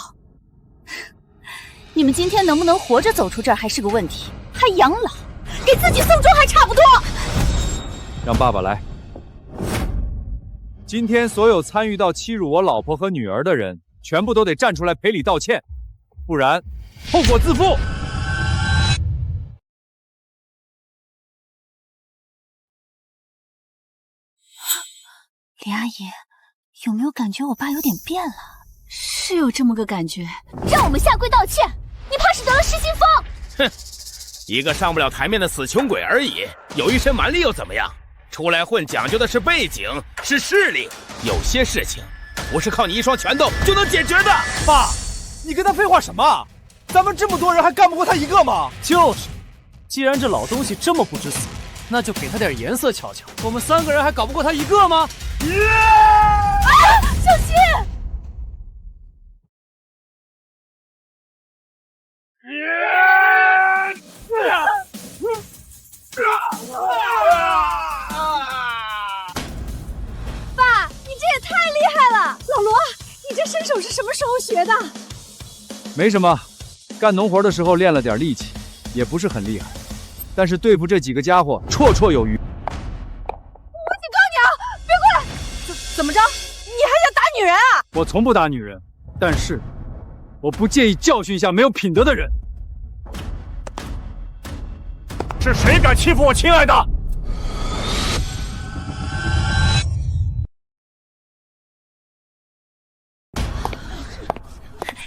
你们今天能不能活着走出这儿还是个问题，还养老，给自己送终还差不多。让爸爸来。今天所有参与到欺辱我老婆和女儿的人，全部都得站出来赔礼道歉，不然后果自负。李阿姨，有没有感觉我爸有点变了？是有这么个感觉。让我们下跪道歉，你怕是得了失心疯？哼，一个上不了台面的死穷鬼而已，有一身蛮力又怎么样？出来混讲究的是背景，是势力。有些事情不是靠你一双拳头就能解决的。爸，你跟他废话什么？咱们这么多人还干不过他一个吗？就是，既然这老东西这么不知死，那就给他点颜色瞧瞧。我们3个人还搞不过他一个吗？小心！爸，你这也太厉害了！老罗，你这身手是什么时候学的？没什么，干农活的时候练了点力气，也不是很厉害，但是对付这几个家伙绰绰有余。我警告你啊，别过来！怎么着？你还想打女人啊？我从不打女人，但是我不介意教训一下没有品德的人。是谁敢欺负我亲爱的？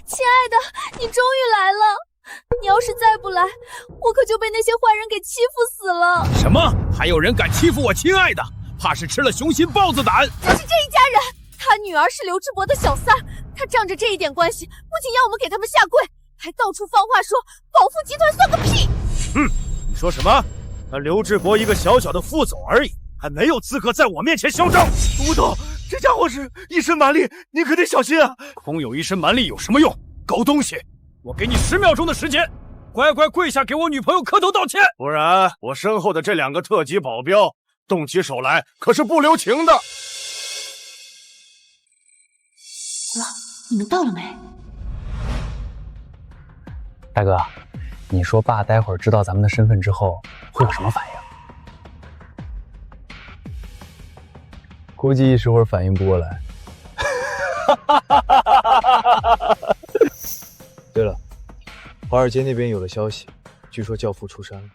亲爱的，你终于来了！你要是再不来，我可就被那些坏人给欺负死了。什么？还有人敢欺负我亲爱的？怕是吃了雄心豹子胆。就是这一家人，他女儿是刘志博的小三，他仗着这一点关系，不仅要我们给他们下跪，还到处放话说保富集团算个屁。你说什么？那刘志博一个小小的副总而已，还没有资格在我面前嚣张。吴总，这家伙是一身蛮力，您可得小心啊！空有一身蛮力有什么用？狗东西！我给你10秒钟的时间，乖乖跪下给我女朋友磕头道歉，不然我身后的这2个特级保镖动起手来可是不留情的。哇，你们到了没？大哥，你说爸待会儿知道咱们的身份之后会有什么反应？估计一时会儿反应不过来。对了，华尔街那边有了消息，据说教父出山了。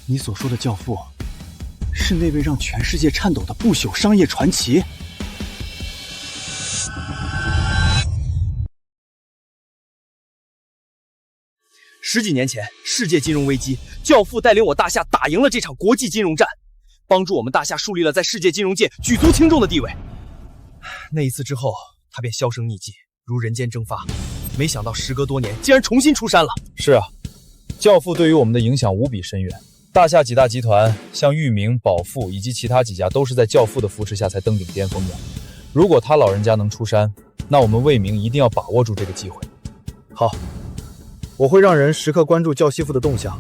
你所说的教父，是那位让全世界颤抖的不朽商业传奇？10几年前，世界金融危机，教父带领我大夏打赢了这场国际金融战，帮助我们大夏树立了在世界金融界举足轻重的地位。那一次之后，他便销声匿迹，如人间蒸发。没想到时隔多年，竟然重新出山了。是啊，教父对于我们的影响无比深远。大夏几大集团，像裕民、宝富以及其他几家，都是在教父的扶持下才登顶巅峰的。如果他老人家能出山，那我们魏明一定要把握住这个机会。好，我会让人时刻关注教西父的动向，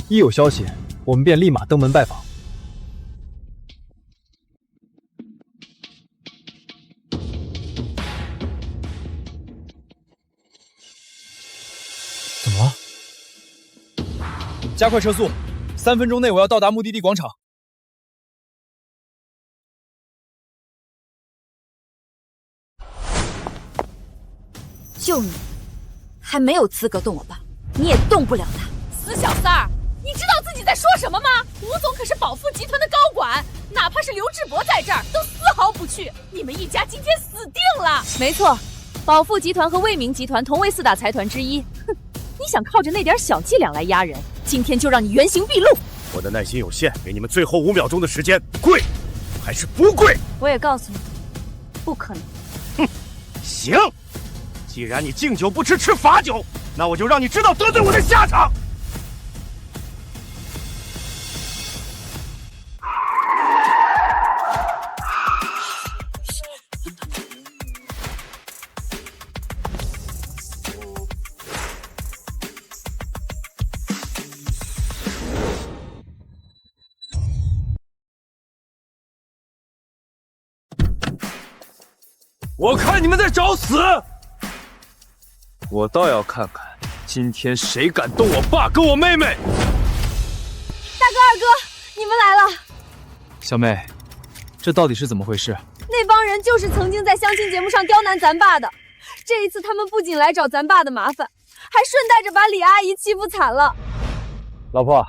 一有消息，我们便立马登门拜访。怎么了？加快车速，3分钟内我要到达目的地广场。就你，还没有资格动我爸，你也动不了他。死小三儿，你知道自己在说什么吗？吴总可是保富集团的高管，哪怕是刘志博在这儿，都丝毫不去。你们一家今天死定了！没错，保富集团和魏明集团同为4大财团之一。哼，你想靠着那点小伎俩来压人，今天就让你原形毕露。我的耐心有限，给你们最后5秒钟的时间，跪还是不跪？我也告诉你，不可能。哼，行。既然你敬酒不吃吃罚酒，那我就让你知道得罪我的下场。我看你们在找死！我倒要看看，今天谁敢动我爸跟我妹妹！大哥、二哥，你们来了！小妹，这到底是怎么回事？那帮人就是曾经在相亲节目上刁难咱爸的。这一次，他们不仅来找咱爸的麻烦，还顺带着把李阿姨欺负惨了。老婆，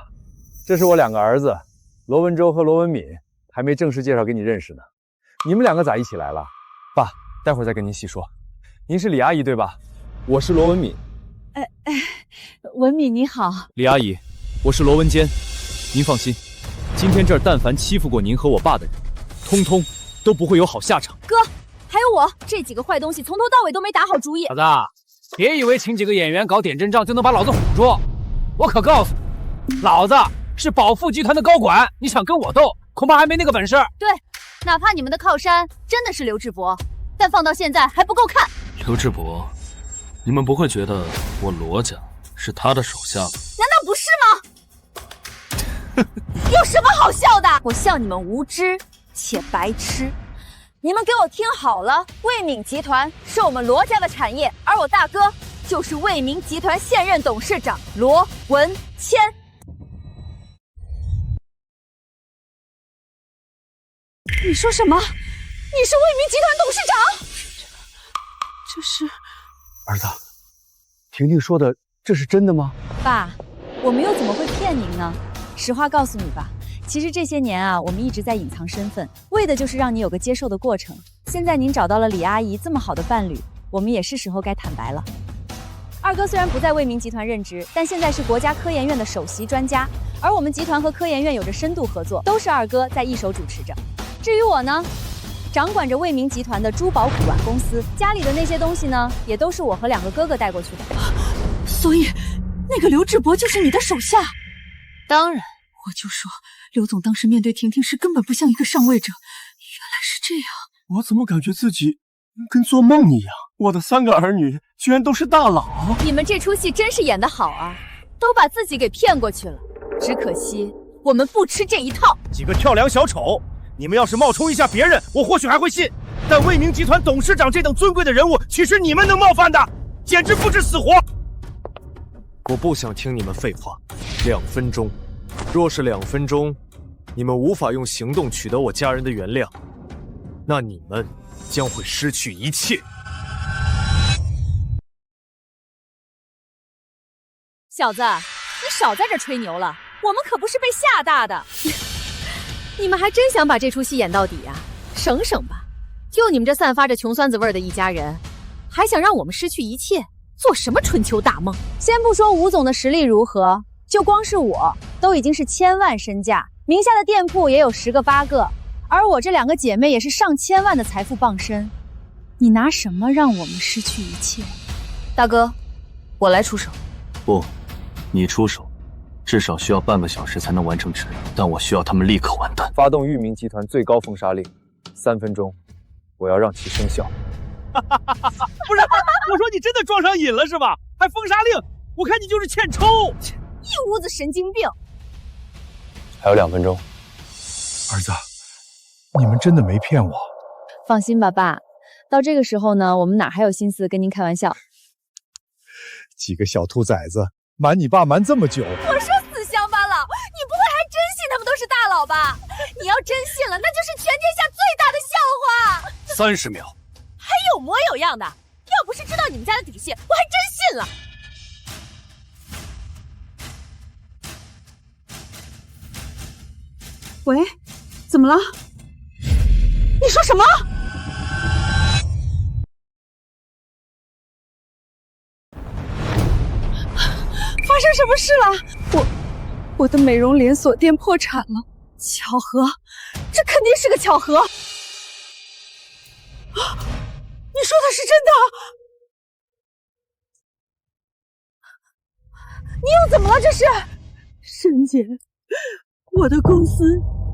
这是我2个儿子，罗文洲和罗文敏，还没正式介绍给你认识呢。你们2个咋一起来了？爸，待会儿再跟您细说。您是李阿姨对吧？我是罗文敏。文敏你好。李阿姨，我是罗文坚。您放心，今天这儿但凡欺负过您和我爸的人，通通都不会有好下场。哥，还有我，这几个坏东西从头到尾都没打好主意。小子，别以为请几个演员搞点阵仗就能把老子唬住。我可告诉你，老子是宝富集团的高管，你想跟我斗，恐怕还没那个本事。对，哪怕你们的靠山真的是刘志博，但放到现在还不够看。刘志博，你们不会觉得我罗家是他的手下吧？难道不是吗？有什么好笑的？我笑你们无知且白痴。你们给我听好了，卫敏集团是我们罗家的产业，而我大哥就是卫明集团现任董事长罗文谦。你说什么？你是卫明集团董事长？这是……儿子，婷婷说的这是真的吗？爸，我们又怎么会骗您呢？实话告诉你吧，其实这些年啊，我们一直在隐藏身份，为的就是让你有个接受的过程。现在您找到了李阿姨这么好的伴侣，我们也是时候该坦白了。二哥虽然不在卫明集团任职，但现在是国家科研院的首席专家，而我们集团和科研院有着深度合作，都是二哥在一手主持着。至于我呢，掌管着卫明集团的珠宝古玩公司，家里的那些东西呢，也都是我和2个哥哥带过去的。所以，那个刘志博就是你的手下？当然，我就说刘总当时面对婷婷时根本不像一个上位者，原来是这样。我怎么感觉自己跟做梦一样？我的3个儿女居然都是大佬！你们这出戏真是演得好啊，都把自己给骗过去了。只可惜我们不吃这一套。几个跳梁小丑，你们要是冒充一下别人，我或许还会信。但卫明集团董事长这等尊贵的人物，岂是你们能冒犯的？简直不知死活！我不想听你们废话。2分钟，若是2分钟，你们无法用行动取得我家人的原谅，那你们将会失去一切。小子，你少在这吹牛了，我们可不是被吓大的。你们还真想把这出戏演到底啊？省省吧，就你们这散发着穷酸子味的一家人，还想让我们失去一切？做什么春秋大梦？先不说吴总的实力如何，就光是我都已经是1000万身价，名下的店铺也有10个8个，而我这2个姐妹也是上千万的财富傍身。你拿什么让我们失去一切？大哥，我来出手。不，你出手，至少需要半个小时才能完成指令，但我需要他们立刻完蛋。发动域名集团最高封杀令，3分钟，我要让其生效。不是，我说你真的撞上瘾了是吧？还封杀令，我看你就是欠抽！一屋子神经病。还有2分钟。儿子，你们真的没骗我？放心吧，爸。到这个时候呢，我们哪还有心思跟您开玩笑？几个小兔崽子瞒你爸瞒这么久。我说死乡巴佬，你不会还真信他们都是大佬吧？你要真信了，那就是全天下最大的笑话。 30秒。还有模有样的，要不是知道你们家的底细，我还真信了。喂，怎么了？你说什么？发生什么事了？我的美容连锁店破产了，巧合？这肯定是个巧合。你说的是真的？你又怎么了？这是，沈姐，我的公司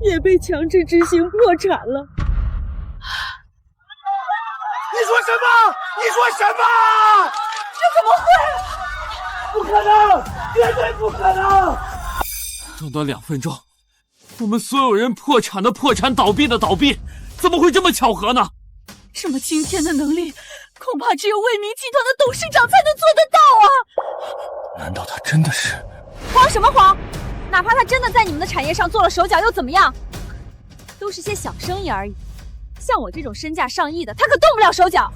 也被强制执行破产了。你说什么？你说什么？这怎么会？不可能，绝对不可能！短短2分钟，我们所有人破产的破产，倒闭的倒闭，怎么会这么巧合呢？这么惊天的能力，恐怕只有卫明集团的董事长才能做得到啊！难道他真的是？慌什么慌？哪怕他真的在你们的产业上做了手脚，又怎么样？都是些小生意而已。像我这种身价上亿的，他可动不了手脚。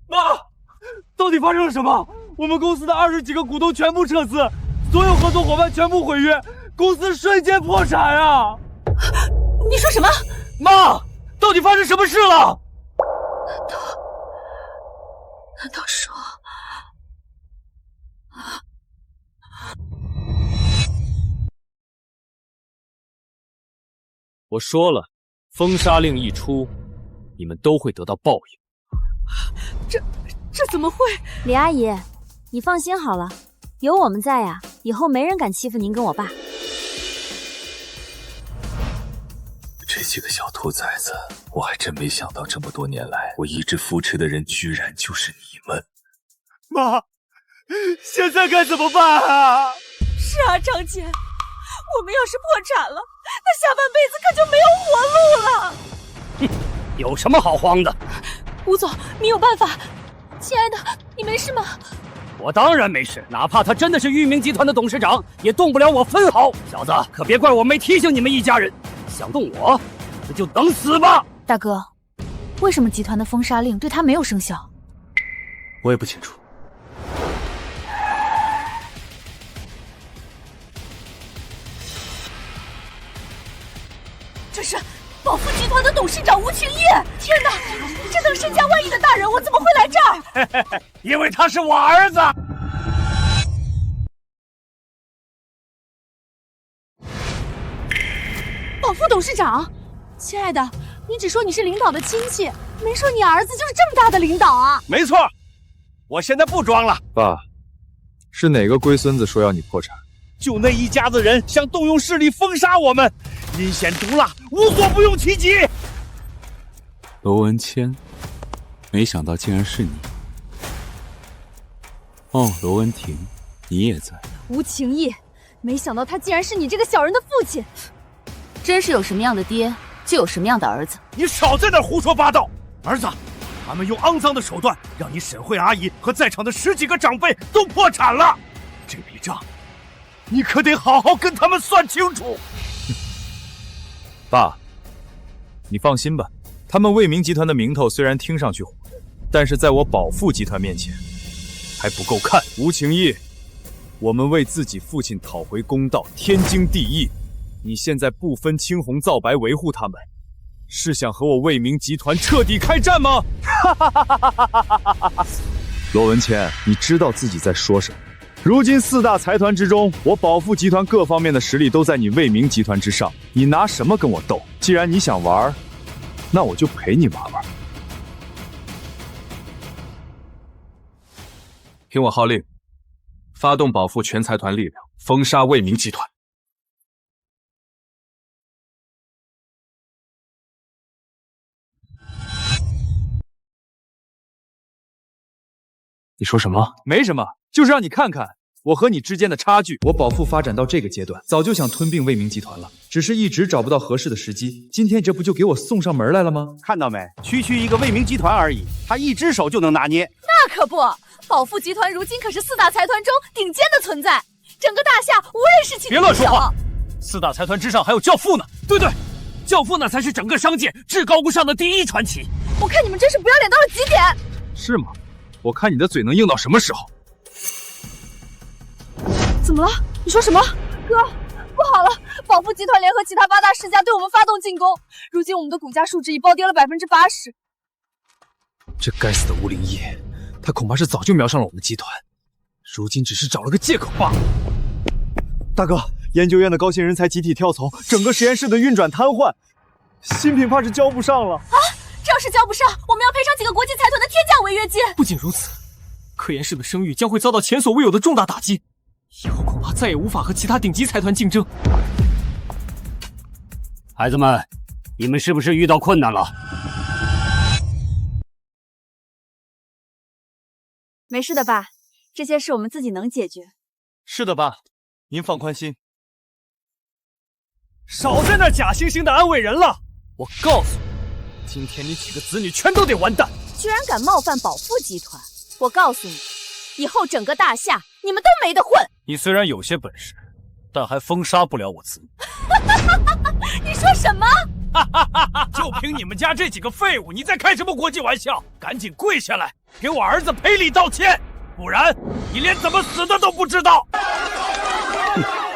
妈，到底发生了什么？我们公司的20几个股东全部撤资，所有合作伙伴全部毁约，公司瞬间破产啊！你说什么？妈！到底发生什么事了？难道说……我说了，封杀令一出，你们都会得到报应。这怎么会？李阿姨，你放心好了，有我们在呀，以后没人敢欺负您跟我爸。这几个小兔崽子，我还真没想到，这么多年来，我一直扶持的人居然就是你们。妈，现在该怎么办啊？是啊，张姐，我们要是破产了，那下半辈子可就没有活路了。哼，有什么好慌的？吴总，你有办法？亲爱的，你没事吗？我当然没事，哪怕他真的是裕民集团的董事长，也动不了我分毫。小子，可别怪我没提醒你们一家人，想动我，那就等死吧！大哥，为什么集团的封杀令对他没有生效？我也不清楚。这是宝富集团的董事长吴晴夜！天哪，这等身家万亿的大人，我怎么会来这儿？因为他是我儿子。宝富董事长，亲爱的，你只说你是领导的亲戚，没说你儿子就是这么大的领导啊！没错，我现在不装了。爸，是哪个龟孙子说要你破产？就那一家子人想动用势力封杀我们，阴险毒辣，无所不用其极。罗文谦，没想到竟然是你。哦，罗文婷，你也在。吴晴夜，没想到他竟然是你这个小人的父亲。真是有什么样的爹，就有什么样的儿子。你少在那胡说八道！儿子，他们用肮脏的手段让你沈慧阿姨和在场的10几个长辈都破产了，这笔账你可得好好跟他们算清楚。爸，你放心吧，他们卫明集团的名头虽然听上去火，但是在我宝富集团面前还不够看。吴晴夜，我们为自己父亲讨回公道，天经地义。你现在不分青红皂白维护他们，是想和我卫明集团彻底开战吗？罗文谦，你知道自己在说什么？如今4大财团之中，我宝富集团各方面的实力都在你卫明集团之上，你拿什么跟我斗？既然你想玩，那我就陪你玩玩。听我号令，发动保富全财团力量，封杀卫明集团。你说什么？没什么，就是让你看看我和你之间的差距。我保富发展到这个阶段，早就想吞并卫明集团了，只是一直找不到合适的时机。今天这不就给我送上门来了吗？看到没，区区一个卫明集团而已，他一只手就能拿捏。那可不，宝富集团如今可是4大财团中顶尖的存在，整个大夏无人是其别乱说话，4大财团之上还有教父呢。对，教父那才是整个商界至高无上的第一传奇。我看你们真是不要脸到了极点。是吗？我看你的嘴能硬到什么时候？怎么了？你说什么？哥，不好了！宝富集团联合其他8大世家对我们发动进攻，如今我们的股价数值已暴跌了80%。这该死的吴灵义，他恐怕是早就瞄上了我们集团，如今只是找了个借口罢了。大哥，研究院的高薪人才集体跳槽，整个实验室的运转瘫痪，新品怕是交不上了啊！这要是交不上，我们要赔偿几个国际财团的天价违约金。不仅如此，科研室的声誉将会遭到前所未有的重大打击，以后恐怕再也无法和其他顶级财团竞争。孩子们，你们是不是遇到困难了？没事的，爸，这些事我们自己能解决。是的，爸，您放宽心。少在那假惺惺的安慰人了！我告诉你。今天你几个子女全都得完蛋！居然敢冒犯宝富集团，我告诉你，以后整个大夏你们都没得混！你虽然有些本事，但还封杀不了我子女。你说什么？就凭你们家这几个废物，你在开什么国际玩笑？赶紧跪下来，给我儿子赔礼道歉，不然你连怎么死的都不知道！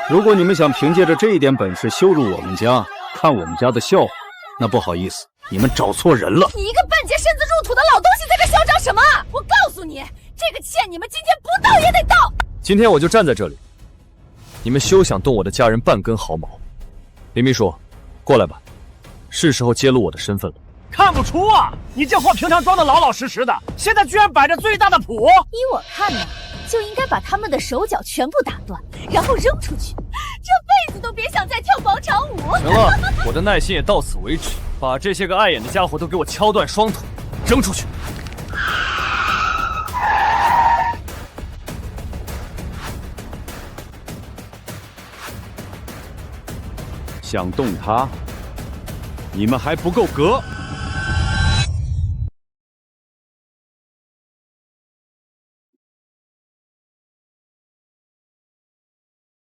如果你们想凭借着这一点本事羞辱我们家，看我们家的笑话，那不好意思。你们找错人了！你一个半截身子入土的老东西，在这嚣张什么？我告诉你，这个欠你们今天不到也得到。今天我就站在这里，你们休想动我的家人半根毫毛。林秘书，过来吧，是时候揭露我的身份了。看不出啊，你这货平常装的老老实实的，现在居然摆着最大的谱。依我看呢，就应该把他们的手脚全部打断，然后扔出去，这辈子都别想再跳广场舞。行了，我的耐心也到此为止，把这些个碍眼的家伙都给我敲断双腿，扔出去。想动他，你们还不够格。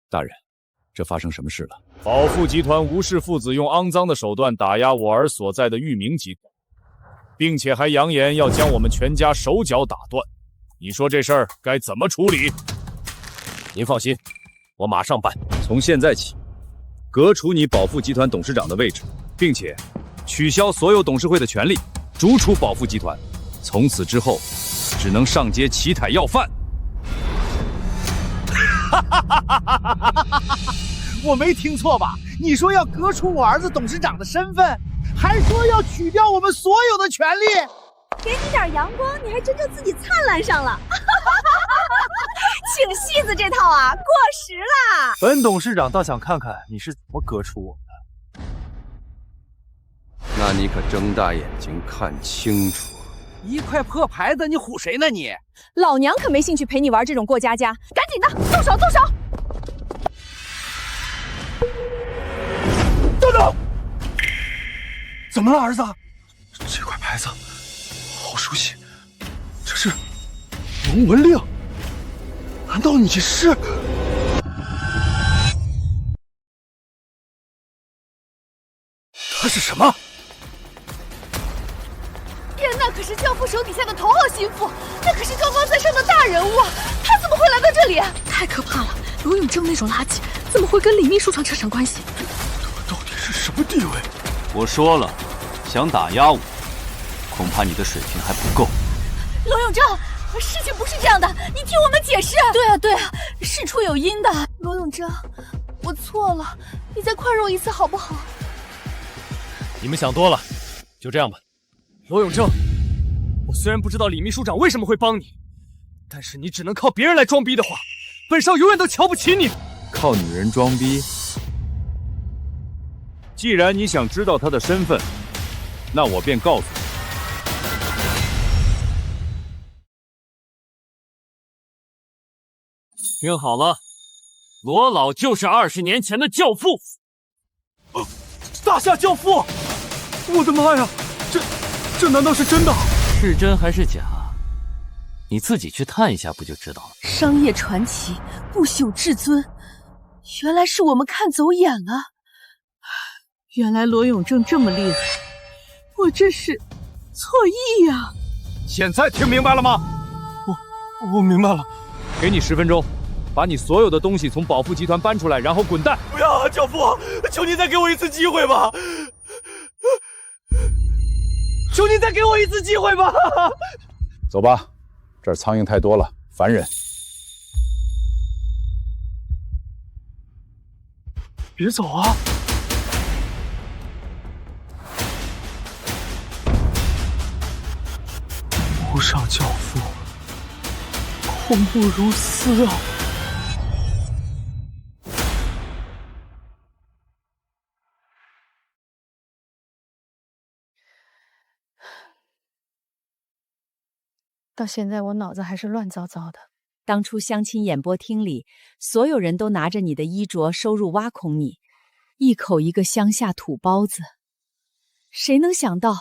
大人，这发生什么事了？宝富集团吴氏父子用肮脏的手段打压我儿所在的裕民集团，并且还扬言要将我们全家手脚打断。你说这事儿该怎么处理？您放心，我马上办。从现在起，革除你宝富集团董事长的位置，并且取消所有董事会的权利，逐出宝富集团。从此之后，只能上街乞讨要饭。我没听错吧？你说要革除我儿子董事长的身份，还说要取掉我们所有的权利。给你点阳光，你还真就自己灿烂上了。请戏子这套啊，过时啦。本董事长倒想看看你是怎么革除我的。那你可睁大眼睛看清楚。一块破牌子，你唬谁呢你？老娘可没兴趣陪你玩这种过家家，赶紧的，动手动手！等等，怎么了，儿子？这块牌子好熟悉，这是龙纹令，难道你是？他是什么？天，那可是教父手底下的头号心腹，那可是高高在上的大人物啊！他怎么会来到这里？太可怕了！罗永正那种垃圾，怎么会跟李秘书长扯上关系？到底是什么地位？我说了，想打压我，恐怕你的水平还不够。罗永正，事情不是这样的，你听我们解释。对啊，事出有因的。罗永正，我错了，你再宽容一次好不好？你们想多了，就这样吧。罗永正，我虽然不知道李秘书长为什么会帮你，但是你只能靠别人来装逼的话，本少永远都瞧不起你。靠女人装逼？既然你想知道他的身份，那我便告诉你。听好了，罗老就是20年前的教父。大夏教父！我的妈呀，这难道是真的？是真还是假？你自己去探一下不就知道了。商业传奇，不朽至尊，原来是我们看走眼了。原来罗永正这么厉害，我真是错意呀！现在听明白了吗？我明白了。给你10分钟，把你所有的东西从宝富集团搬出来，然后滚蛋！不要啊，教父，求您再给我一次机会吧！求您再给我一次机会吧！走吧，这儿苍蝇太多了，烦人。别走啊！无上教父，恐怖如斯啊！到现在我脑子还是乱糟糟的。当初相亲演播厅里，所有人都拿着你的衣着收入挖孔你，一口一个乡下土包子。谁能想到，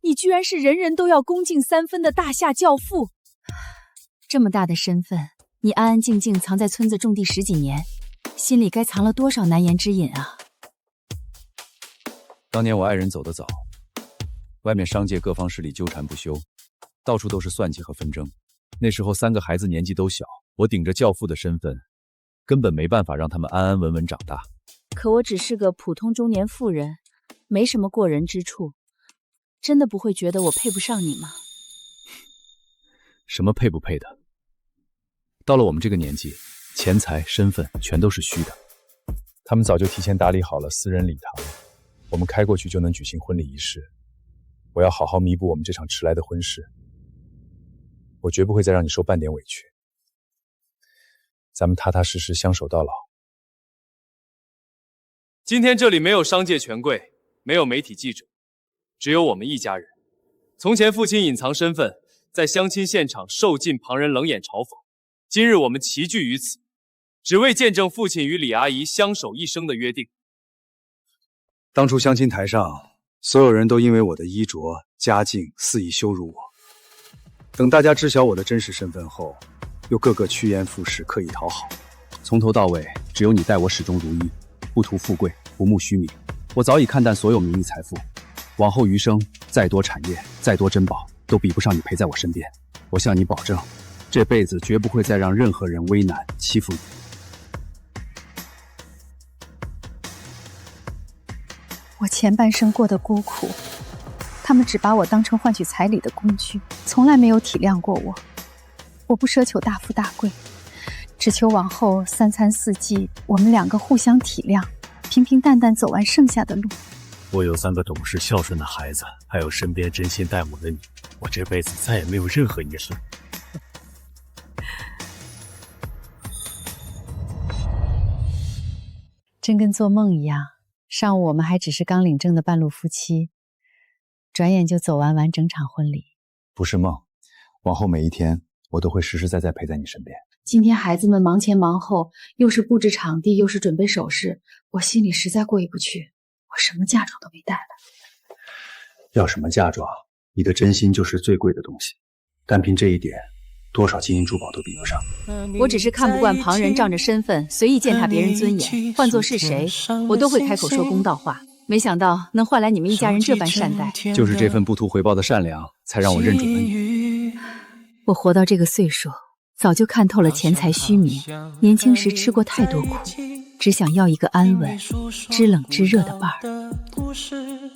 你居然是人人都要恭敬3分的大夏教父。这么大的身份，你安安静静藏在村子种地10几年，心里该藏了多少难言之隐啊！当年我爱人走得早，外面商界各方势力纠缠不休，到处都是算计和纷争。那时候3个孩子年纪都小，我顶着教父的身份，根本没办法让他们安安稳稳长大。可我只是个普通中年妇人，没什么过人之处，真的不会觉得我配不上你吗？什么配不配的？到了我们这个年纪，钱财、身份全都是虚的。他们早就提前打理好了私人礼堂，我们开过去就能举行婚礼仪式。我要好好弥补我们这场迟来的婚事。我绝不会再让你受半点委屈。咱们踏踏实实相守到老。今天这里没有商界权贵，没有媒体记者，只有我们一家人。从前父亲隐藏身份，在相亲现场受尽旁人冷眼嘲讽。今日我们齐聚于此，只为见证父亲与李阿姨相守一生的约定。当初相亲台上，所有人都因为我的衣着、家境肆意羞辱我。等大家知晓我的真实身份后，又个个趋炎附势，刻意讨好。从头到尾，只有你待我始终如一，不图富贵，不慕虚名。我早已看淡所有名利财富，往后余生，再多产业，再多珍宝，都比不上你陪在我身边。我向你保证，这辈子绝不会再让任何人为难欺负你。我前半生过得孤苦，他们只把我当成换取彩礼的工具，从来没有体谅过我。我不奢求大富大贵，只求往后3餐4季，我们2个互相体谅，平平淡淡走完剩下的路。我有3个懂事孝顺的孩子，还有身边真心待我的你，我这辈子再也没有任何遗憾。真跟做梦一样，上午我们还只是刚领证的半路夫妻，转眼就走完整场婚礼。不是梦，往后每一天，我都会实实在在陪在你身边。今天孩子们忙前忙后，又是布置场地，又是准备首饰，我心里实在过意不去。我什么嫁妆都没带来。要什么嫁妆？你的真心就是最贵的东西，单凭这一点，多少金银珠宝都比不上。我只是看不惯旁人仗着身份随意践踏别人尊严，换作是谁，我都会开口说公道话。没想到能换来你们一家人这般善待，就是这份不图回报的善良，才让我认准了你。我活到这个岁数，早就看透了钱财虚名，年轻时吃过太多苦，只想要一个安稳、知冷知热的伴儿。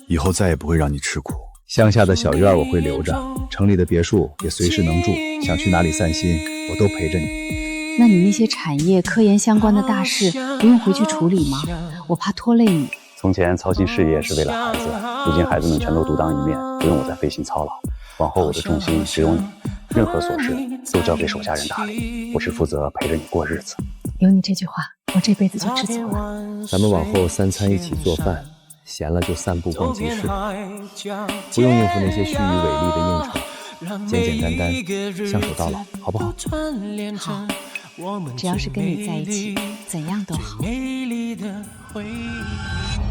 以后再也不会让你吃苦。乡下的小院我会留着，城里的别墅也随时能住，想去哪里散心，我都陪着你。那你那些产业、科研相关的大事，不用回去处理吗？我怕拖累你。从前操心事业是为了孩子，如今孩子们全都独当一面，不用我再费心操劳。往后我的重心只有你，任何琐事都交给手下人打理，我只负责陪着你过日子。有你这句话，我这辈子就知足了。咱们往后3餐一起做饭，闲了就散步逛集市，不用应付那些虚与委蛇的应酬，简简单单相守到老，好不好？好，只要是跟你在一起，怎样都好。美丽的回忆。